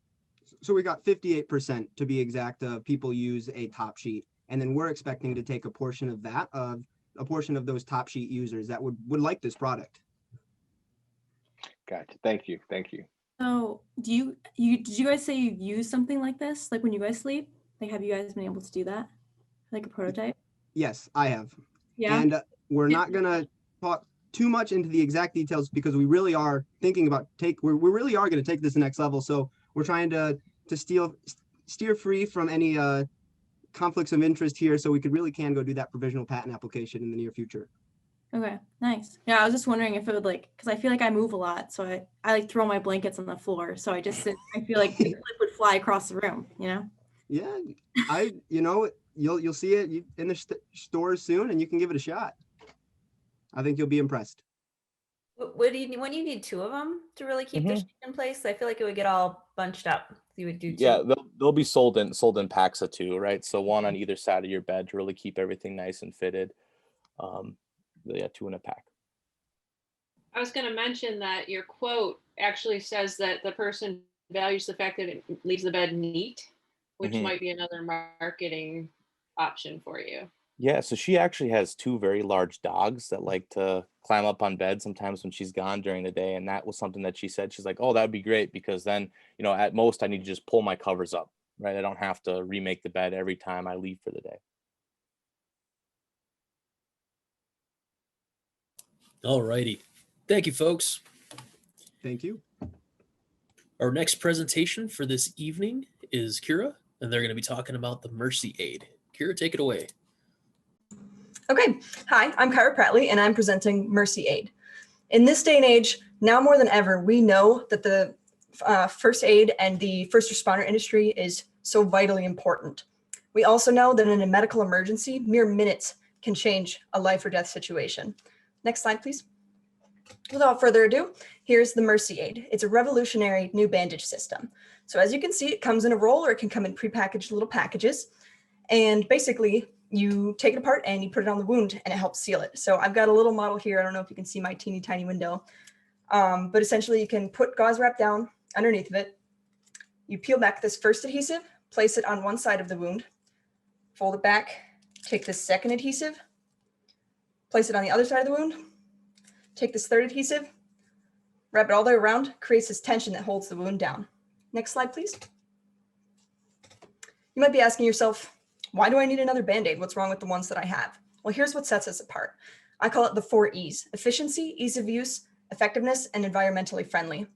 So we got 58% to be exact of people use a top sheet. And then we're expecting to take a portion of that, a portion of those top sheet users that would like this product. Gotcha. Thank you. So did you guys say you use something like this? Like when you guys sleep? Like have you guys been able to do that? Like a prototype? Yes, I have. Yeah. And we're not gonna talk too much into the exact details because we really are thinking about we really are gonna take this to the next level. So we're trying to steer free from any conflicts of interest here, so we can go do that provisional patent application in the near future. Okay, nice. Yeah, I was just wondering if it would because I feel like I move a lot, so I like throw my blankets on the floor. So I feel like the clip would fly across the room, you know? Yeah, you'll see it in the stores soon, and you can give it a shot. I think you'll be impressed. When you need two of them to really keep the sheet in place? I feel like it would get all bunched up. You would do two. Yeah, they'll be sold in packs of two, right? So one on either side of your bed to really keep everything nice and fitted. Yeah, two in a pack. I was going to mention that your quote actually says that the person values the fact that it leaves the bed neat, which might be another marketing option for you. Yeah, so she actually has two very large dogs that like to climb up on bed sometimes when she's gone during the day. And that was something that she said. She's like, oh, that'd be great because then, at most I need to just pull my covers up, right? I don't have to remake the bed every time I leave for the day. All righty. Thank you, folks. Thank you. Our next presentation for this evening is Kira, and they're going to be talking about the Mercy Aid. Kira, take it away. Okay. Hi, I'm Kyra Prattley, and I'm presenting Mercy Aid. In this day and age, now more than ever, we know that the first aid and the first responder industry is so vitally important. We also know that in a medical emergency, mere minutes can change a life or death situation. Next slide, please. Without further ado, here's the Mercy Aid. It's a revolutionary new bandage system. So as you can see, it comes in a roll or it can come in prepackaged little packages. And basically, you take it apart and you put it on the wound and it helps seal it. So I've got a little model here. I don't know if you can see my teeny tiny window. But essentially, you can put gauze wrap down underneath of it. You peel back this first adhesive, place it on one side of the wound, fold it back, take this second adhesive, place it on the other side of the wound, take this third adhesive, wrap it all the way around, creates this tension that holds the wound down. Next slide, please. You might be asking yourself, why do I need another Band-Aid? What's wrong with the ones that I have? Well, here's what sets us apart. I call it the 4 E's: efficiency, ease of use, effectiveness, and environmentally friendly.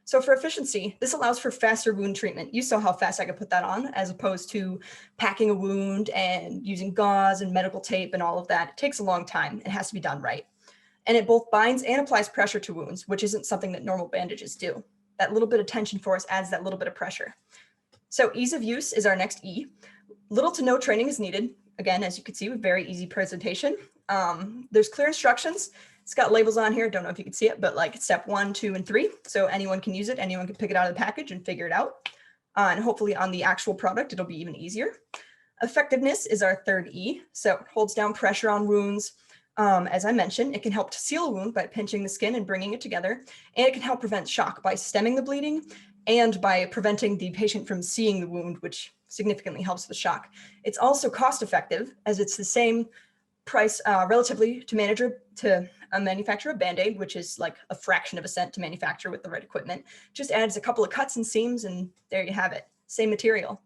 So for efficiency, this allows for faster wound treatment. You saw how fast I could put that on, as opposed to packing a wound and using gauze and medical tape and all of that. It takes a long time. It has to be done right. And it both binds and applies pressure to wounds, which isn't something that normal bandages do. That little bit of tension force adds that little bit of pressure. So ease of use is our next E. Little to no training is needed. Again, as you can see, with very easy presentation. There's clear instructions. It's got labels on here. Don't know if you can see it, but like step 1, 2, and 3. So anyone can use it. Anyone can pick it out of the package and figure it out. And hopefully on the actual product, it'll be even easier. Effectiveness is our third E. So it holds down pressure on wounds. As I mentioned, it can help to seal a wound by pinching the skin and bringing it together. And it can help prevent shock by stemming the bleeding and by preventing the patient from seeing the wound, which significantly helps with shock. It's also cost effective, as it's the same price relatively to manufacture a Band-Aid, which is like a fraction of a cent to manufacture with the right equipment. Just adds a couple of cuts and seams, and there you have it. Same material.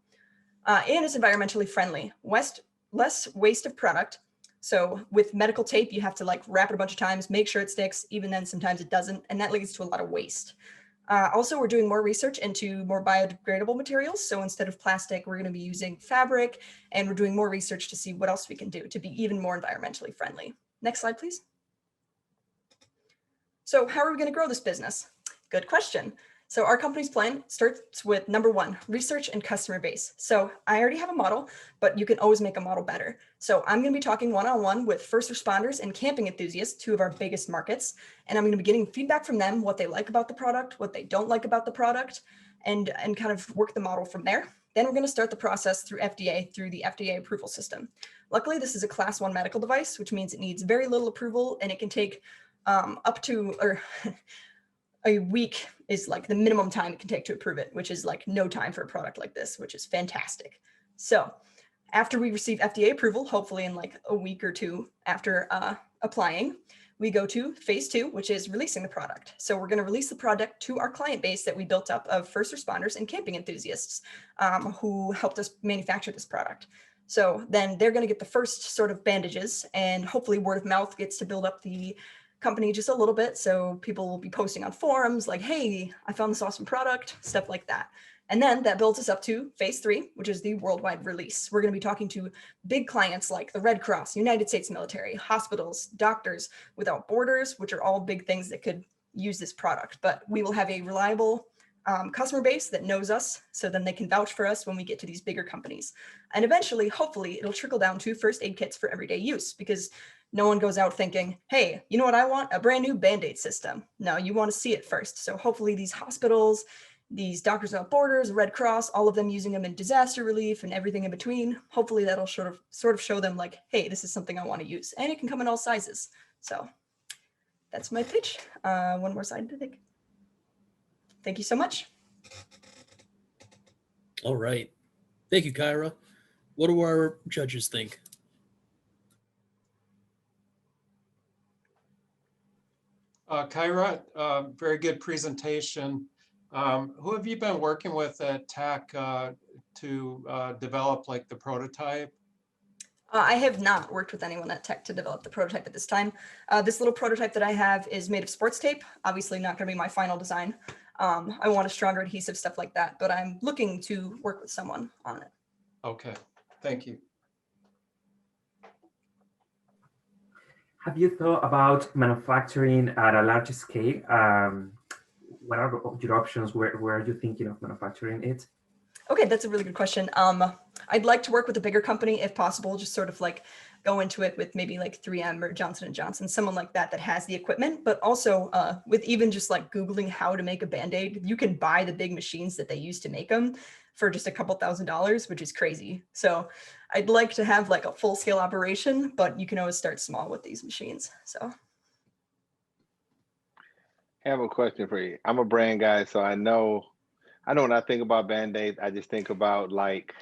And it's environmentally friendly. Less waste of product. So with medical tape, you have to like wrap it a bunch of times, make sure it sticks. Even then, sometimes it doesn't, and that leads to a lot of waste. Also, we're doing more research into more biodegradable materials. So instead of plastic, we're going to be using fabric, and we're doing more research to see what else we can do to be even more environmentally friendly. Next slide, please. So how are we going to grow this business? Good question. So our company's plan starts with number 1, research and customer base. So I already have a model, but you can always make a model better. So I'm going to be talking one-on-one with first responders and camping enthusiasts, 2 of our biggest markets. And I'm going to be getting feedback from them, what they like about the product, what they don't like about the product, and kind of work the model from there. Then we're going to start the process through FDA, through the FDA approval system. Luckily, this is a class 1 medical device, which means it needs very little approval, and it can take up to, or a week is like the minimum time it can take to approve it, which is like no time for a product like this, which is fantastic. So after we receive FDA approval, hopefully in like a week or 2 after applying, we go to phase 2, which is releasing the product. So we're going to release the product to our client base that we built up of first responders and camping enthusiasts who helped us manufacture this product. So then they're going to get the first sort of bandages, and hopefully word of mouth gets to build up the company just a little bit. So people will be posting on forums like, hey, I found this awesome product, stuff like that. And then that builds us up to phase 3, which is the worldwide release. We're going to be talking to big clients like the Red Cross, United States military, hospitals, Doctors Without Borders, which are all big things that could use this product. But we will have a reliable customer base that knows us, so then they can vouch for us when we get to these bigger companies. And eventually, hopefully, it'll trickle down to first aid kits for everyday use, because no one goes out thinking, hey, you know what I want? A brand new Band-Aid system. No, you want to see it first. So hopefully these hospitals, these Doctors Without Borders, Red Cross, all of them using them in disaster relief and everything in between, hopefully that'll sort of show them like, hey, this is something I want to use. And it can come in all sizes. So that's my pitch. One more slide, I think. Thank you so much. All right. Thank you, Kyra. What do our judges think? Kyra, very good presentation. Who have you been working with at TAC to develop like the prototype? I have not worked with anyone at Tech to develop the prototype at this time. This little prototype that I have is made of sports tape. Obviously not going to be my final design. I want a stronger adhesive, stuff like that, but I'm looking to work with someone on it. Okay, thank you. Have you thought about manufacturing at a large scale? what are your options? Where are you thinking of manufacturing it? Okay, that's a really good question. I'd like to work with a bigger company if possible, just sort of like go into it with maybe like 3M or Johnson & Johnson, someone like that that has the equipment, but also with even just like Googling how to make a Band-Aid, you can buy the big machines that they use to make them for just a couple $1,000s, which is crazy. So I'd like to have like a full scale operation, but you can always start small with these machines. So. I have a question for you. I'm a brand guy, so I know when I think about Band-Aids, I just think about like,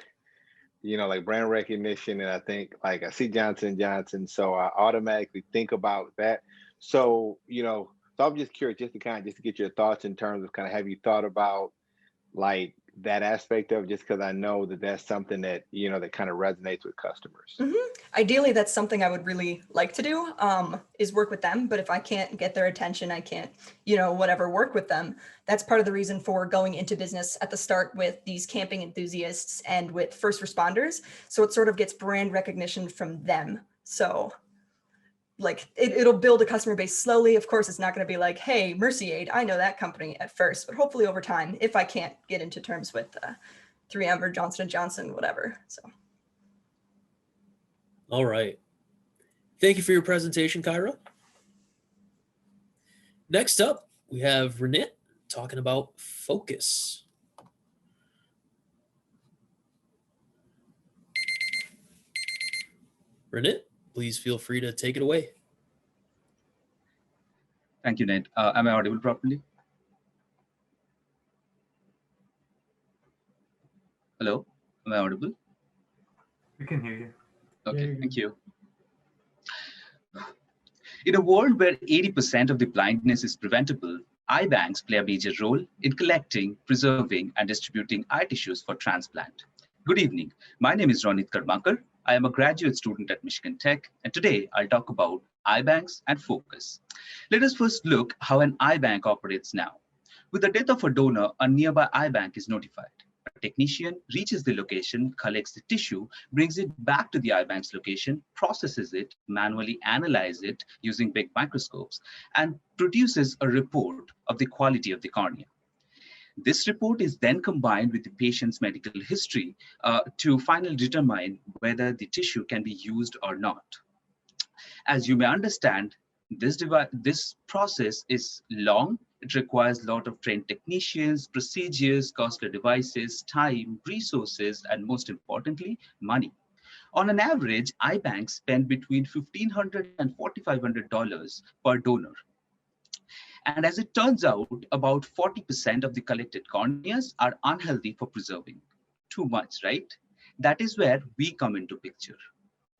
like brand recognition. And I think like I see Johnson & Johnson, so I automatically think about that. So, so I'm just curious just to get your thoughts in terms of kind of, have you thought about like that aspect of, just because I know that that's something that, that kind of resonates with customers. Ideally, that's something I would really like to do, is work with them. But if I can't get their attention, I can't, whatever, work with them. That's part of the reason for going into business at the start with these camping enthusiasts and with first responders. So it sort of gets brand recognition from them. So like it'll build a customer base slowly. Of course, it's not going to be like, hey, Mercy Aid, I know that company at first, but hopefully over time, if I can't get into terms with 3M or Johnson & Johnson, whatever. So. All right. Thank you for your presentation, Kyra. Next up, we have Renit talking about focus. Renit, please feel free to take it away. Thank you, Nate. Am I audible properly? Hello, am I audible? We can hear you. Okay, thank you. In a world where 80% of the blindness is preventable, eye banks play a major role in collecting, preserving, and distributing eye tissues for transplant. Good evening. My name is Ronit Karmakar. I am a graduate student at Michigan Tech, and today I'll talk about eye banks and focus. Let us first look how an eye bank operates now. With the death of a donor, a nearby eye bank is notified. A technician reaches the location, collects the tissue, brings it back to the eye bank's location, processes it, manually analyzes it using big microscopes, and produces a report of the quality of the cornea. This report is then combined with the patient's medical history to finally determine whether the tissue can be used or not. As you may understand, this process is long. It requires a lot of trained technicians, procedures, costly devices, time, resources, and most importantly, money. On an average, eye banks spend between $1,500 and $4,500 per donor. And as it turns out, about 40% of the collected corneas are unhealthy for preserving. Too much, right? That is where we come into picture.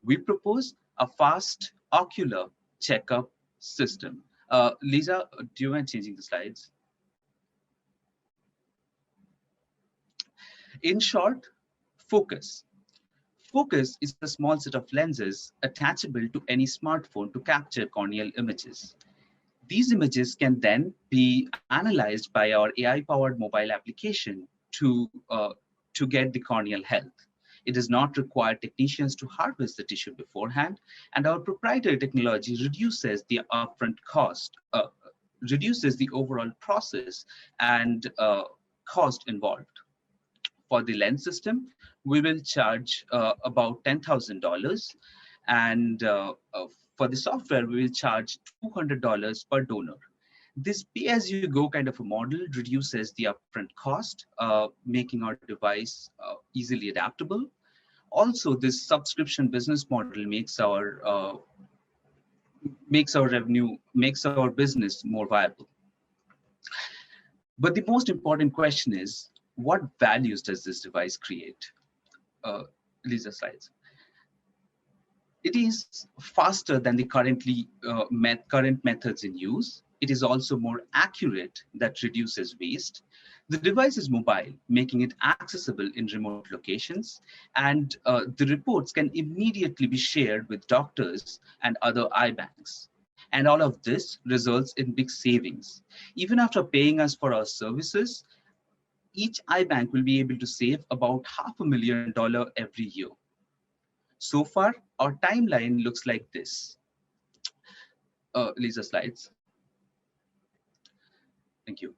We propose a fast ocular checkup system. Lisa, do you mind changing the slides? In short, focus. Focus is a small set of lenses attachable to any smartphone to capture corneal images. These images can then be analyzed by our AI-powered mobile application to get the corneal health. It does not require technicians to harvest the tissue beforehand, and our proprietary technology reduces the upfront cost, reduces the overall process and cost involved. For the lens system, we will charge about $10,000, and for the software, we will charge $200 per donor. This pay-as-you-go kind of a model reduces the upfront cost, making our device easily adaptable. Also, this subscription business model makes our business more viable. But the most important question is, what values does this device create? Lisa, slides. It is faster than the current methods in use. It is also more accurate, that reduces waste. The device is mobile, making it accessible in remote locations, and the reports can immediately be shared with doctors and other eye banks. And all of this results in big savings. Even after paying us for our services, each eye bank will be able to save about $500,000 every year. So far, our timeline looks like this. Lisa, slides. Thank you.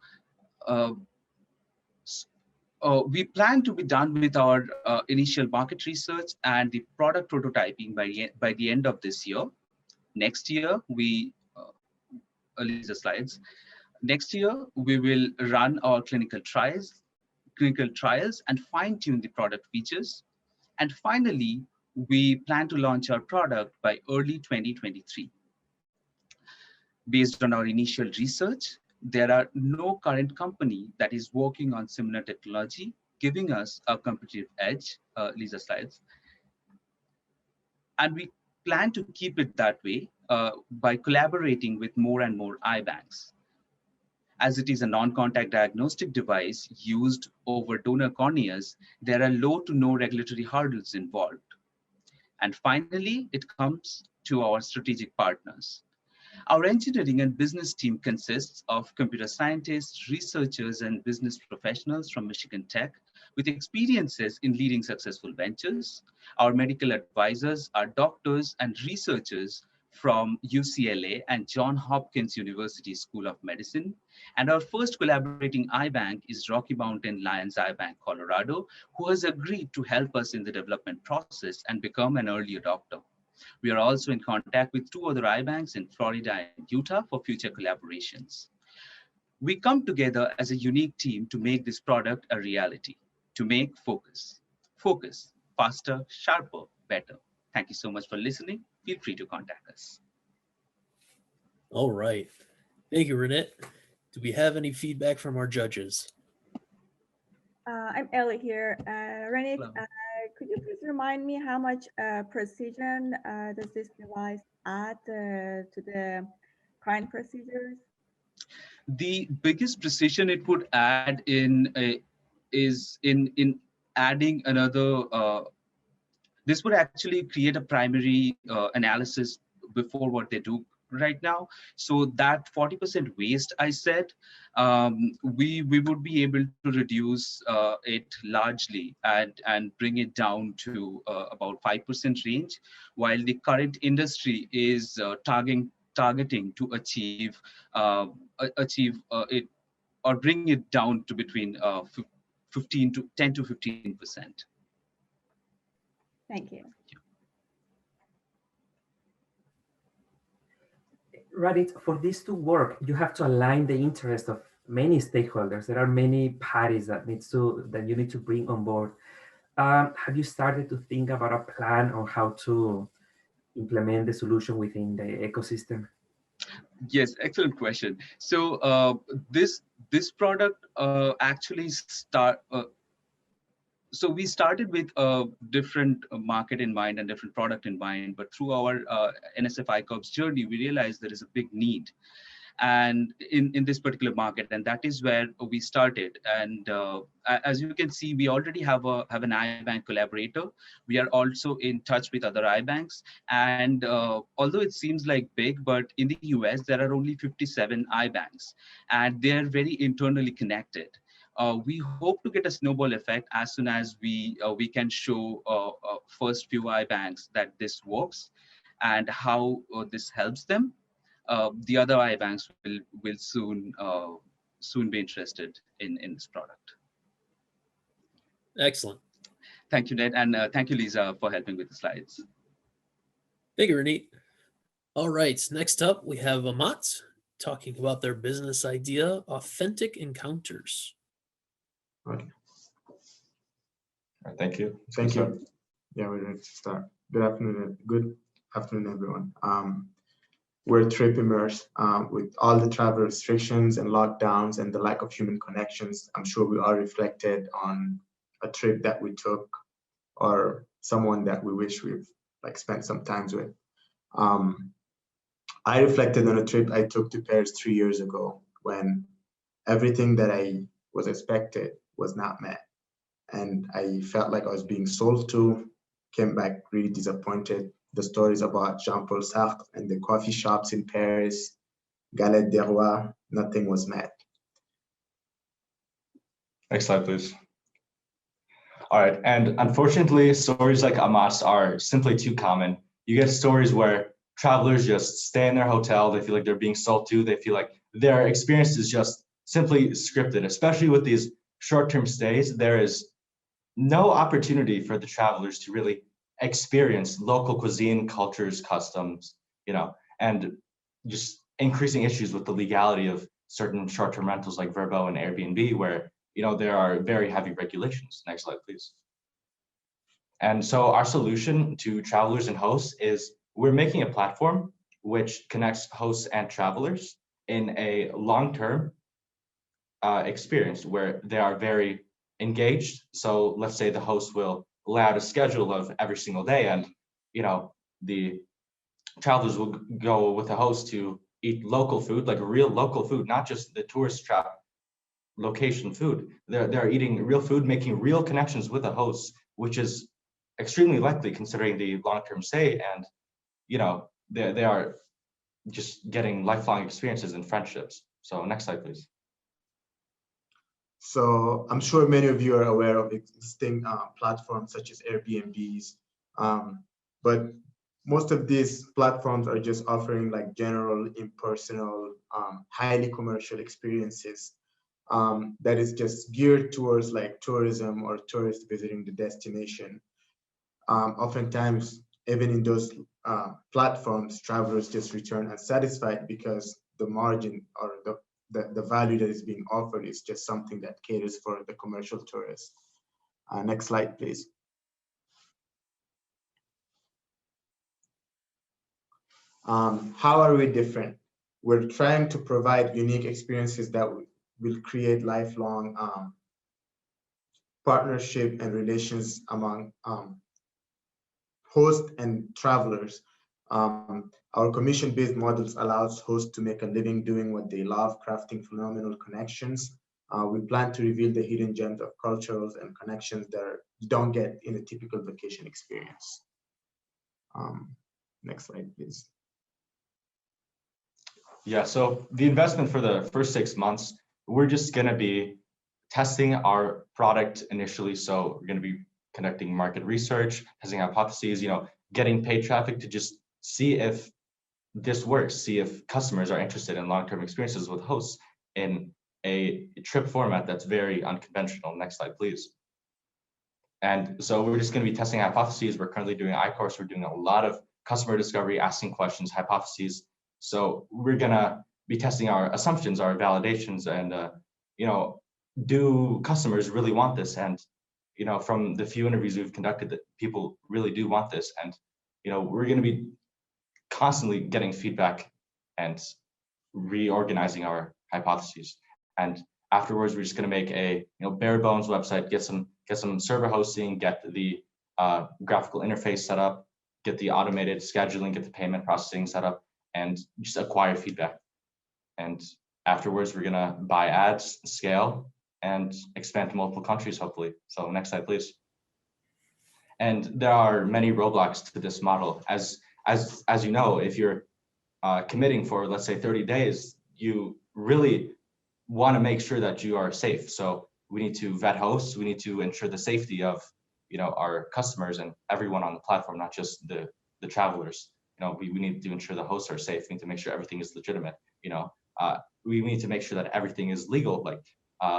we plan to be done with our initial market research and the product prototyping by the end of this year. Next year, Lisa slides. Next year, we will run our clinical trials and fine-tune the product features. And finally, we plan to launch our product by early 2023. Based on our initial research, there are no current company that is working on similar technology, giving us a competitive edge. Lisa slides. And we plan to keep it that way by collaborating with more and more eye banks. As it is a non-contact diagnostic device used over donor corneas, there are low to no regulatory hurdles involved. And finally, it comes to our strategic partners. Our engineering and business team consists of computer scientists, researchers, and business professionals from Michigan Tech with experiences in leading successful ventures. Our medical advisors are doctors and researchers from UCLA and Johns Hopkins University School of Medicine. And our first collaborating eye bank is Rocky Mountain Lions Eye Bank, Colorado, who has agreed to help us in the development process and become an early adopter. We are also in contact with 2 other eye banks in Florida and Utah for future collaborations. We come together as a unique team to make this product a reality, to make focus, faster, sharper, better. Thank you so much for listening. Feel free to contact us. All right. Thank you, Renette. Do we have any feedback from our judges? I'm Ellie here. Renette, could you please remind me how much precision does this device add to the current procedures? The biggest precision it would add is in adding another. This would actually create a primary analysis before what they do right now. So that 40% waste I said, we would be able to reduce it largely and bring it down to about 5% range, while the current industry is targeting to achieve it or bring it down to between 10 to 15%. Thank you. Radit, for this to work, you have to align the interest of many stakeholders. There are many parties that you need to bring on board. Have you started to think about a plan on how to implement the solution within the ecosystem? Yes, excellent question. So this product actually so we started with a different market in mind and different product in mind, but through our NSF ICOPS journey, we realized there is a big need and in this particular market, and that is where we started. And as you can see, we already have an iBank collaborator. We are also in touch with other iBanks, and although it seems like big, but in the US there are only 57 iBanks, and they are very internally connected. We hope to get a snowball effect as soon as we can show first few iBanks that this works and how this helps them. The other iBanks will soon be interested in this product. Excellent. Thank you, Ned, and thank you, Lisa, for helping with the slides. Thank you, Renette. All right, next up we have Amat talking about their business idea, Authentic Encounters. Okay. All right, thank you. Thank you. Yeah, we're ready to start. Good afternoon, everyone. We're trip immersed with all the travel restrictions and lockdowns and the lack of human connections. I'm sure we all reflected on a trip that we took or someone that we wish we've spent some time with. I reflected on a trip I took to Paris 3 years ago when everything that I was expected was not met. And I felt like I was being sold to, came back really disappointed. The stories about Jean-Paul Sartre and the coffee shops in Paris, Galette des Rois, nothing was met. Next slide, please. All right, and unfortunately, stories like Amat's are simply too common. You get stories where travelers just stay in their hotel, they feel like they're being sold to, they feel like their experience is just simply scripted, especially with these short-term stays. There is no opportunity for the travelers to really experience local cuisine, cultures, customs, and just increasing issues with the legality of certain short-term rentals like Vrbo and Airbnb, where there are very heavy regulations. Next slide, please. And so our solution to travelers and hosts is we're making a platform which connects hosts and travelers in a long-term experience where they are very engaged. So let's say the host will lay out a schedule of every single day, and the travelers will go with the host to eat local food, like real local food, not just the tourist trap location food. They're eating real food, making real connections with the hosts, which is extremely likely considering the long-term stay, and they are just getting lifelong experiences and friendships. So next slide, please. So I'm sure many of you are aware of existing platforms such as Airbnbs, but most of these platforms are just offering like general, impersonal, highly commercial experiences that is just geared towards like tourism or tourists visiting the destination. Oftentimes, even in those platforms, travelers just return unsatisfied because the margin or the value that is being offered is just something that caters for the commercial tourists. Next slide, please. How are we different? We're trying to provide unique experiences that will create lifelong partnership and relations among hosts and travelers. Our commission-based models allows hosts to make a living doing what they love, crafting phenomenal connections. We plan to reveal the hidden gems of cultures and connections that you don't get in a typical vacation experience. Next slide, please. Yeah, so the investment for the first 6 months, we're just going to be testing our product initially. So we're going to be conducting market research, testing hypotheses, getting paid traffic to just see if this works, see if customers are interested in long-term experiences with hosts in a trip format that's very unconventional. Next slide, please. And so we're just going to be testing hypotheses. We're currently doing iCourse. We're doing a lot of customer discovery, asking questions, hypotheses. So we're going to be testing our assumptions, our validations, and do customers really want this? And from the few interviews we've conducted, that people really do want this. And we're going to be constantly getting feedback and reorganizing our hypotheses. And afterwards, we're just going to make a bare bones website, get some server hosting, get the graphical interface set up, get the automated scheduling, get the payment processing set up, and just acquire feedback. And afterwards, we're going to buy ads, scale, and expand to multiple countries, hopefully. So next slide, please. And there are many roadblocks to this model. As you know, if you're committing for, let's say, 30 days, you really want to make sure that you are safe. So we need to vet hosts. We need to ensure the safety of our customers and everyone on the platform, not just the travelers. We need to ensure the hosts are safe. We need to make sure everything is legitimate. We need to make sure that everything is legal. Like,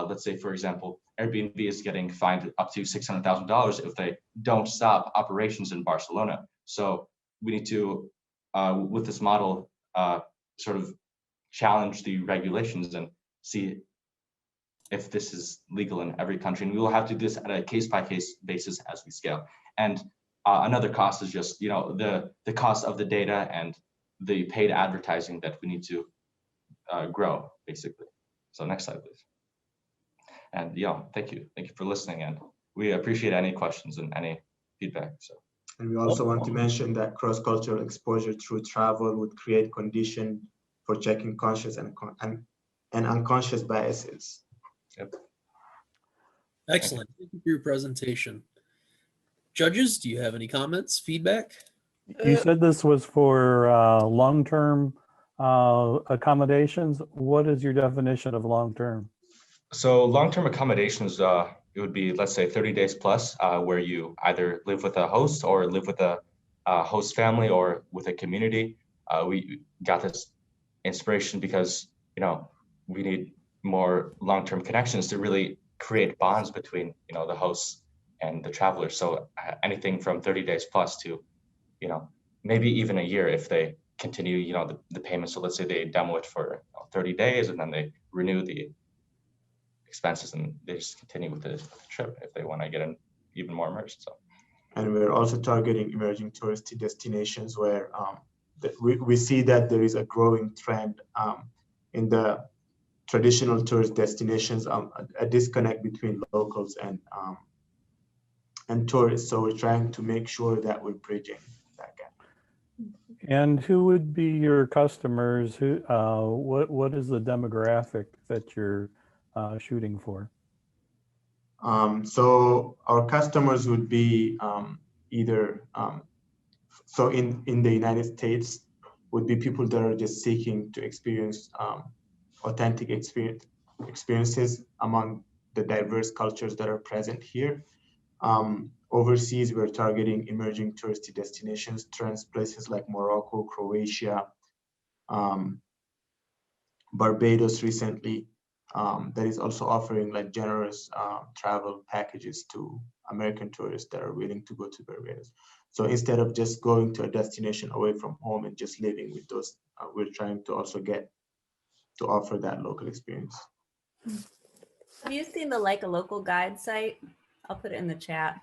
let's say, for example, Airbnb is getting fined up to $600,000 if they don't stop operations in Barcelona. So we need to, with this model, sort of challenge the regulations and see if this is legal in every country. And we will have to do this at a case-by-case basis as we scale. And another cost is just the cost of the data and the paid advertising that we need to grow, basically. So next slide, please. And thank you for listening, and we appreciate any questions and any feedback. So. And we also want to mention that cross-cultural exposure through travel would create condition for checking conscious and unconscious biases. Yep. Excellent. Thank you for your presentation. Judges, do you have any comments, feedback? You said this was for long-term accommodations. What is your definition of long-term? So long-term accommodations, it would be, let's say, 30 days plus, where you either live with a host or live with a host family or with a community. We got this inspiration because we need more long-term connections to really create bonds between, you know, the hosts and the travelers. So anything from 30 days plus to, you know, maybe even a year if they continue, you know, the payment. So let's say they demo it for 30 days and then they renew the expenses and they just continue with the trip if they want to get in even more immersed. So. And we're also targeting emerging touristy destinations where we see that there is a growing trend in the traditional tourist destinations, a disconnect between locals and tourists. So we're trying to make sure that we're bridging that gap. And who would be your customers? Who, what is the demographic that you're shooting for? So our customers would be either, so in the United States, would be people that are just seeking to experience authentic experiences among the diverse cultures that are present here. Overseas, we're targeting emerging touristy destinations, places like Morocco, Croatia, Barbados recently, that is also offering like generous travel packages to American tourists that are willing to go to Barbados. So instead of just going to a destination away from home and just living with those, we're trying to also get to offer that local experience. Have you seen the Like a Local Guide site? I'll put it in the chat.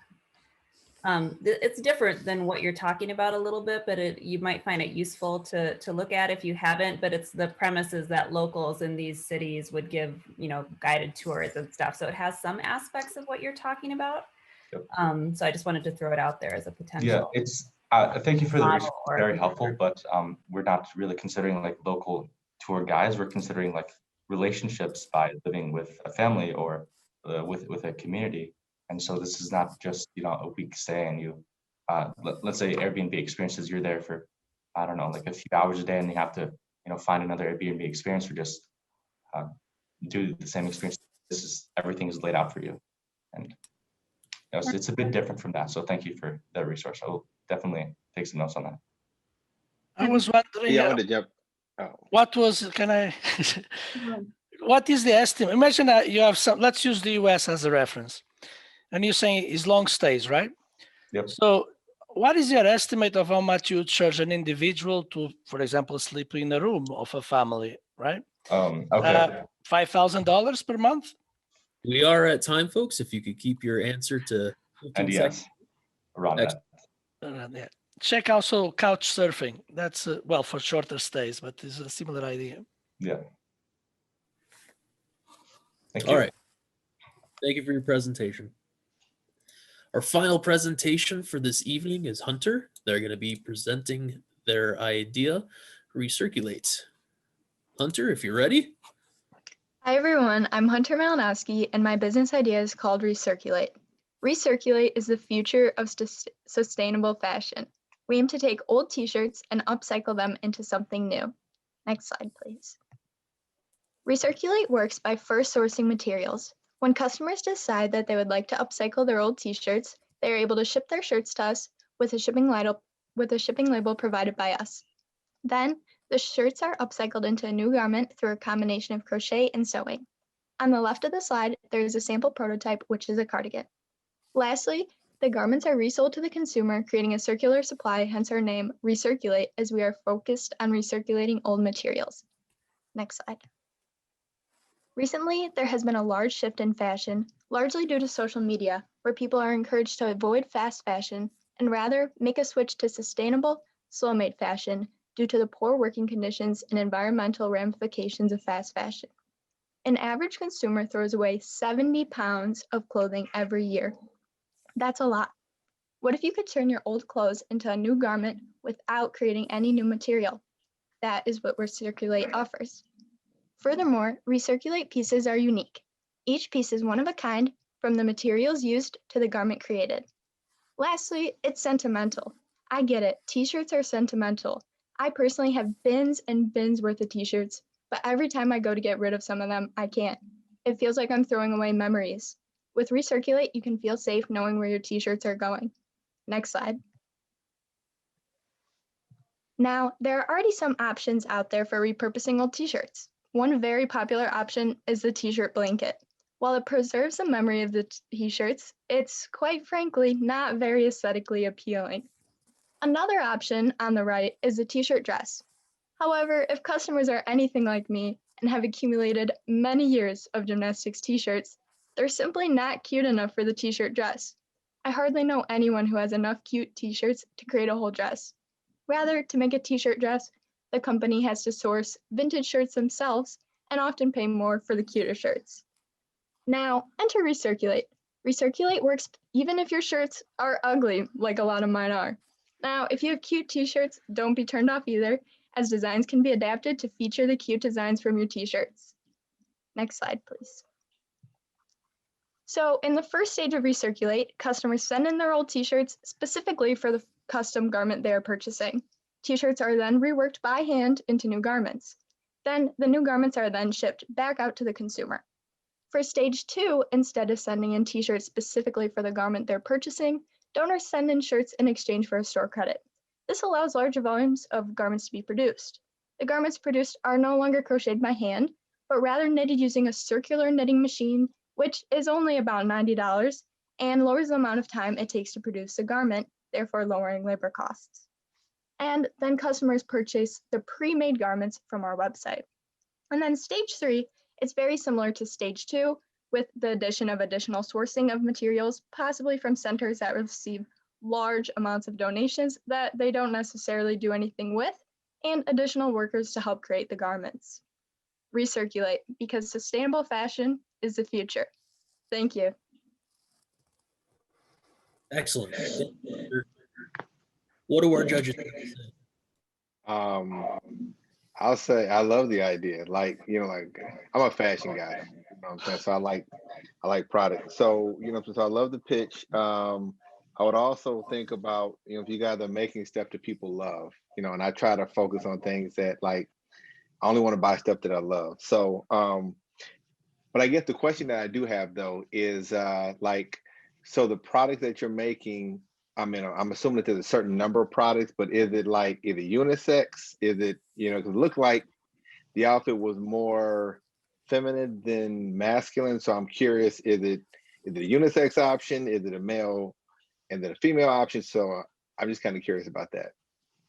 It's different than what you're talking about a little bit, but you might find it useful to look at if you haven't. But it's the premises that locals in these cities would give, you know, guided tours and stuff. So it has some aspects of what you're talking about. Yep. So I just wanted to throw it out there as a potential. Yeah, it's thank you for the research. It's very helpful, but we're not really considering like local tour guides. We're considering like relationships by living with a family or with a community. And so this is not just, you know, a week stay and you, let's say Airbnb experiences, you're there for, I don't know, like a few hours a day and you have to, you know, find another Airbnb experience or just do the same experience. This is, everything is laid out for you. And you know, so it's a bit different from that. So thank you for that resource. I will definitely take some notes on that. I was wondering, Yeah, I want to jump. Oh. What was, can I, what is the estimate? Imagine that you have some, let's use the US as a reference. And you're saying it's long stays, right? Yep. So what is your estimate of how much you charge an individual to, for example, sleep in a room of a family, right? Okay. $5,000 per month? We are at time, folks. If you could keep your answer to 15 seconds. Around that. Yeah. Check also couch surfing. That's, well, for shorter stays, but it's a similar idea. Yeah. All right. Thank you for your presentation. Our final presentation for this evening is Hunter. They're going to be presenting their idea, Recirculate. Hunter, if you're ready. Hi, everyone. I'm Hunter Malinowski, and my business idea is called Recirculate. Recirculate is the future of sustainable fashion. We aim to take old t-shirts and upcycle them into something new. Next slide, please. Recirculate works by first sourcing materials. When customers decide that they would like to upcycle their old t-shirts, they are able to ship their shirts to us with a shipping label provided by us. Then, the shirts are upcycled into a new garment through a combination of crochet and sewing. On the left of the slide, there is a sample prototype, which is a cardigan. Lastly, the garments are resold to the consumer, creating a circular supply, hence our name, Recirculate, as we are focused on recirculating old materials. Next slide. Recently, there has been a large shift in fashion, largely due to social media, where people are encouraged to avoid fast fashion and rather make a switch to sustainable, slow-made fashion due to the poor working conditions and environmental ramifications of fast fashion. An average consumer throws away 70 pounds of clothing every year. That's a lot. What if you could turn your old clothes into a new garment without creating any new material? That is what Recirculate offers. Furthermore, Recirculate pieces are unique. Each piece is one of a kind, from the materials used to the garment created. Lastly, it's sentimental. I get it, t-shirts are sentimental. I personally have bins and bins worth of t-shirts, but every time I go to get rid of some of them, I can't. It feels like I'm throwing away memories. With Recirculate, you can feel safe knowing where your t-shirts are going. Next slide. Now, there are already some options out there for repurposing old t-shirts. One very popular option is the t-shirt blanket. While it preserves the memory of the t-shirts, it's quite frankly not very aesthetically appealing. Another option on the right is the t-shirt dress. However, if customers are anything like me and have accumulated many years of gymnastics t-shirts, they're simply not cute enough for the t-shirt dress. I hardly know anyone who has enough cute t-shirts to create a whole dress. Rather, to make a t-shirt dress, the company has to source vintage shirts themselves and often pay more for the cuter shirts. Now, enter Recirculate. Recirculate works even if your shirts are ugly, like a lot of mine are. Now, if you have cute t-shirts, don't be turned off either, as designs can be adapted to feature the cute designs from your t-shirts. Next slide, please. So in the first stage of Recirculate, customers send in their old t-shirts specifically for the custom garment they are purchasing. T-shirts are then reworked by hand into new garments. Then the new garments are then shipped back out to the consumer. For stage 2, instead of sending in t-shirts specifically for the garment they're purchasing, donors send in shirts in exchange for a store credit. This allows larger volumes of garments to be produced. The garments produced are no longer crocheted by hand, but rather knitted using a circular knitting machine, which is only about $90 and lowers the amount of time it takes to produce a garment, therefore lowering labor costs. And then customers purchase the pre-made garments from our website. And then stage 3, it's very similar to stage 2, with the addition of additional sourcing of materials, possibly from centers that receive large amounts of donations that they don't necessarily do anything with, and additional workers to help create the garments. Recirculate, because sustainable fashion is the future. Thank you. Excellent. What do our judges have to say? I'll say I love the idea. Like, like I'm a fashion guy. You know what I'm saying? So I like product. So, so I love the pitch. I would also think about, if you guys are making stuff that people love, and I try to focus on things that like I only want to buy stuff that I love. So, but I guess the question that I do have though is so the product that you're making, I mean, I'm assuming that there's a certain number of products, but is it unisex? Is it, because it looked like the outfit was more feminine than masculine. So I'm curious, is it a unisex option? Is it a male and then a female option? So I'm just kind of curious about that.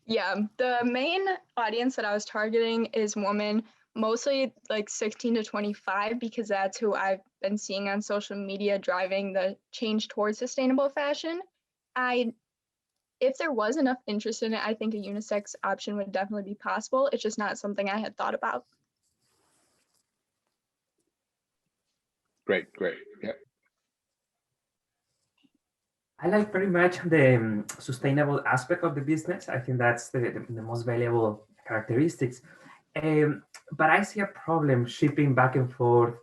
Yeah, the main audience that I was targeting is women, mostly like 16 to 25, because that's who I've been seeing on social media driving the change towards sustainable fashion. If there was enough interest in it, I think a unisex option would definitely be possible. It's just not something I had thought about. Great. Yep. I like very much the sustainable aspect of the business. I think that's the most valuable characteristics. But I see a problem shipping back and forth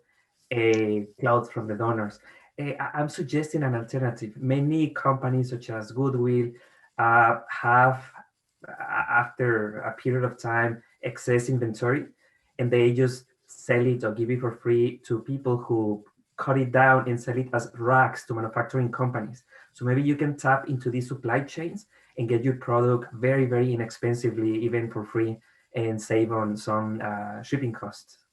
clothes from the donors. I'm suggesting an alternative. Many companies such as Goodwill have, after a period of time, excess inventory, and they just sell it or give it for free to people who cut it down and sell it as racks to manufacturing companies. So maybe you can tap into these supply chains and get your product very, very inexpensively, even for free, and save on some shipping costs.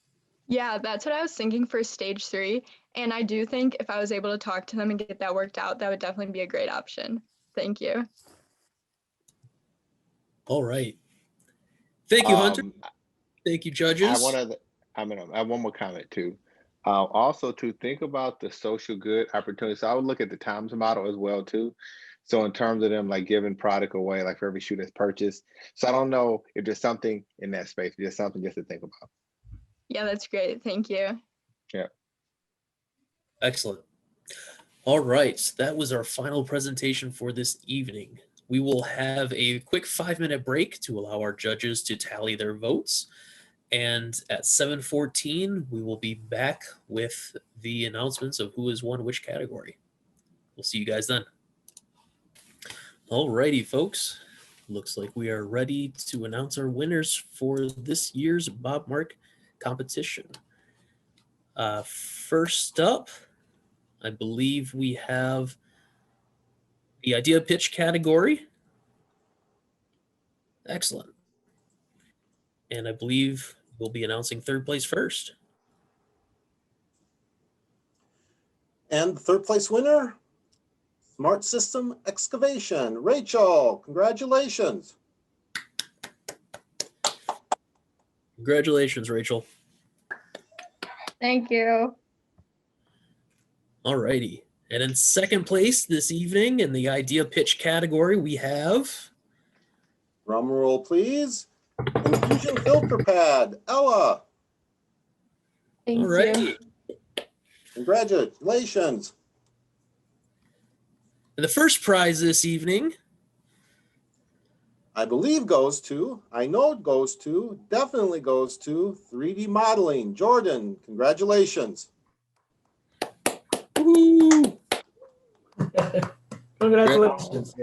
Yeah, that's what I was thinking for stage 3. And I do think if I was able to talk to them and get that worked out, that would definitely be a great option. Thank you. All right. Thank you, Hunter. Thank you, judges. I have one more comment too. Also to think about the social good opportunity. So I would look at the Times model as well too. So in terms of them like giving product away, like for every shoe that's purchased. So I don't know if there's something in that space, just something just to think about. Yeah, that's great. Thank you. Yeah. Excellent. All right, so that was our final presentation for this evening. We will have a quick 5-minute break to allow our judges to tally their votes. And at 7:14, we will be back with the announcements of who has won which category. We'll see you guys then. All righty, folks. Looks like we are ready to announce our winners for this year's Bob Mark competition. First up, I believe we have the idea pitch category. Excellent. And I believe We'll be announcing third place first. And the third place winner, Smart System Excavation. Rachel, congratulations. Congratulations, Rachel. Thank you. All righty. And in second place this evening in the idea pitch category, we have. Drum roll, please. Infusion Filter Pad, Ella. Thank All righty. you. Congratulations. And the first prize this evening, I believe goes to, I know it goes to, definitely goes to 3D modeling. Jordan, congratulations. Woo! Congratulations.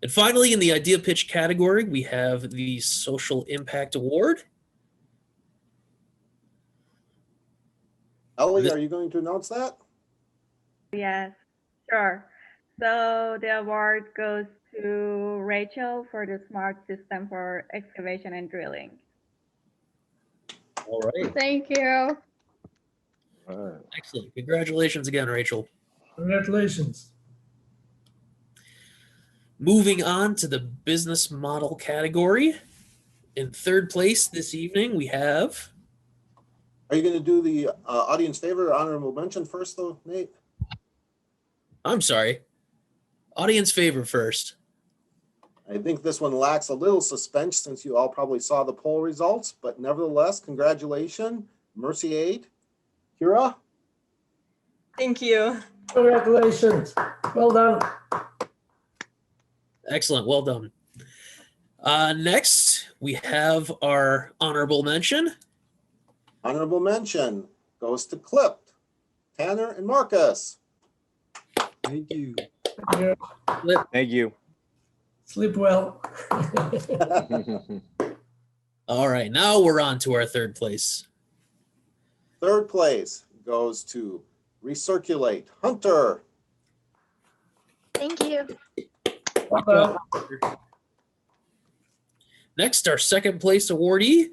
And finally, in the idea pitch category, we have the Social Impact Award. Ellie, are you going to announce that? Yes, sure. So the award goes to Rachel for the smart system for excavation and drilling. All right. Thank you. Excellent. Congratulations again, Rachel. Congratulations. Moving on to the business model category. In third place this evening, we have. Are you going to do the audience favor honorable mention first, though, Nate? I'm sorry. Audience favor first. I think this one lacks a little suspense since you all probably saw the poll results, but nevertheless, congratulations, Mercy Aid. Kira? Thank you. Congratulations. Well done. Excellent. Well done. Next, we have our honorable mention. Honorable mention goes to Clipped, Tanner, and Marcus. Thank you. Thank you. Sleep well. All right, now we're on to our third place. Third place goes to Recirculate, Hunter. Thank you. Well done. Next, our second place awardee.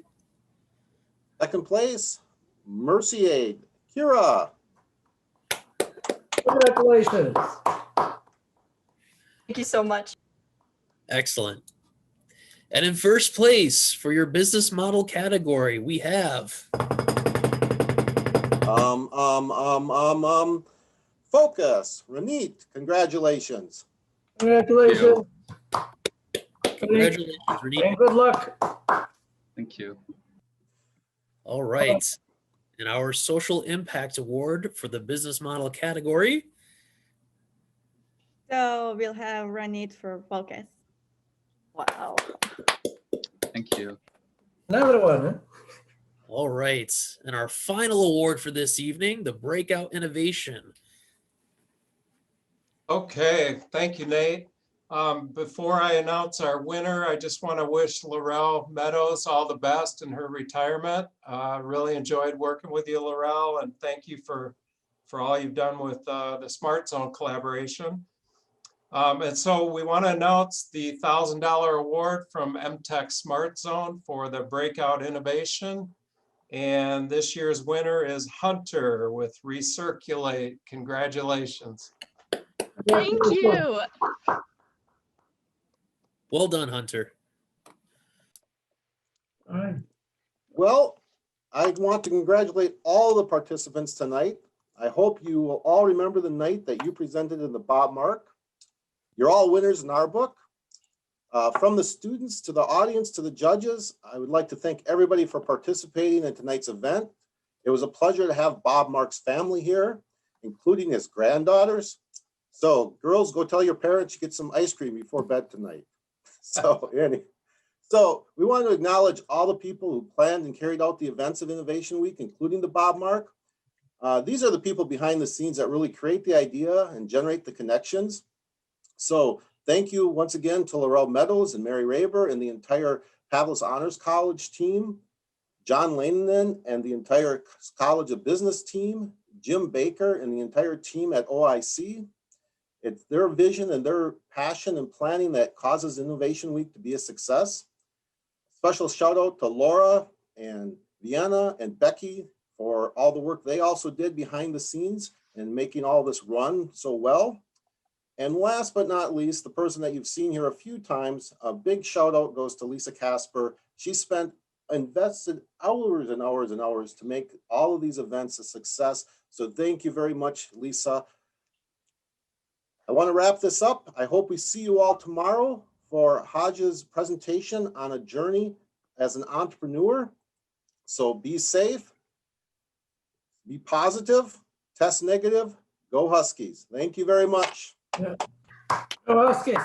Second place, Mercy Aid, Kira. Congratulations. Thank you so much. Excellent. And in first place for your business model category, we have. Focus, Ranit, congratulations. Congratulations. Congratulations, Renee. And good luck. Thank you. All right. And our social impact award for the business model category. So we'll have run it for focus. Wow. Thank you. Another one, huh? All right. And our final award for this evening, the Breakout Innovation. Okay, thank you, Nate. Before I announce our winner, I just want to wish Laurel Meadows all the best in her retirement. Really enjoyed working with you, Laurel, and thank you for all you've done with the Smart Zone collaboration. And so we want to announce the $1,000 award from MTech Smart Zone for the Breakout Innovation. And this year's winner is Hunter with Recirculate. Congratulations. Thank you. Well done, Hunter. All right. Well, I want to congratulate all the participants tonight. I hope you will all remember the night that you presented in the Bob Mark. You're all winners in our book. From the students to the audience to the judges, I would like to thank everybody for participating in tonight's event. It was a pleasure to have Bob Mark's family here, including his granddaughters. So girls, go tell your parents you get some ice cream before bed tonight. So we want to acknowledge all the people who planned and carried out the events of Innovation Week, including the Bob Mark. These are the people behind the scenes that really create the idea and generate the connections. So thank you once again to Laurel Meadows and Mary Raber and the entire Pavlis Honors College team, John Lanenan and the entire College of Business team, Jim Baker and the entire team at OIC. It's their vision and their passion and planning that causes Innovation Week to be a success. Special shout out to Laura and Vienna and Becky for all the work they also did behind the scenes and making all this run so well. And last but not least, the person that you've seen here a few times, a big shout out goes to Lisa Casper. She invested hours and hours and hours to make all of these events a success. So thank you very much, Lisa. I want to wrap this up. I hope we see you all tomorrow for Hodge's presentation on a journey as an entrepreneur. So be safe, be positive, test negative, go Huskies. Thank you very much. Go Huskies.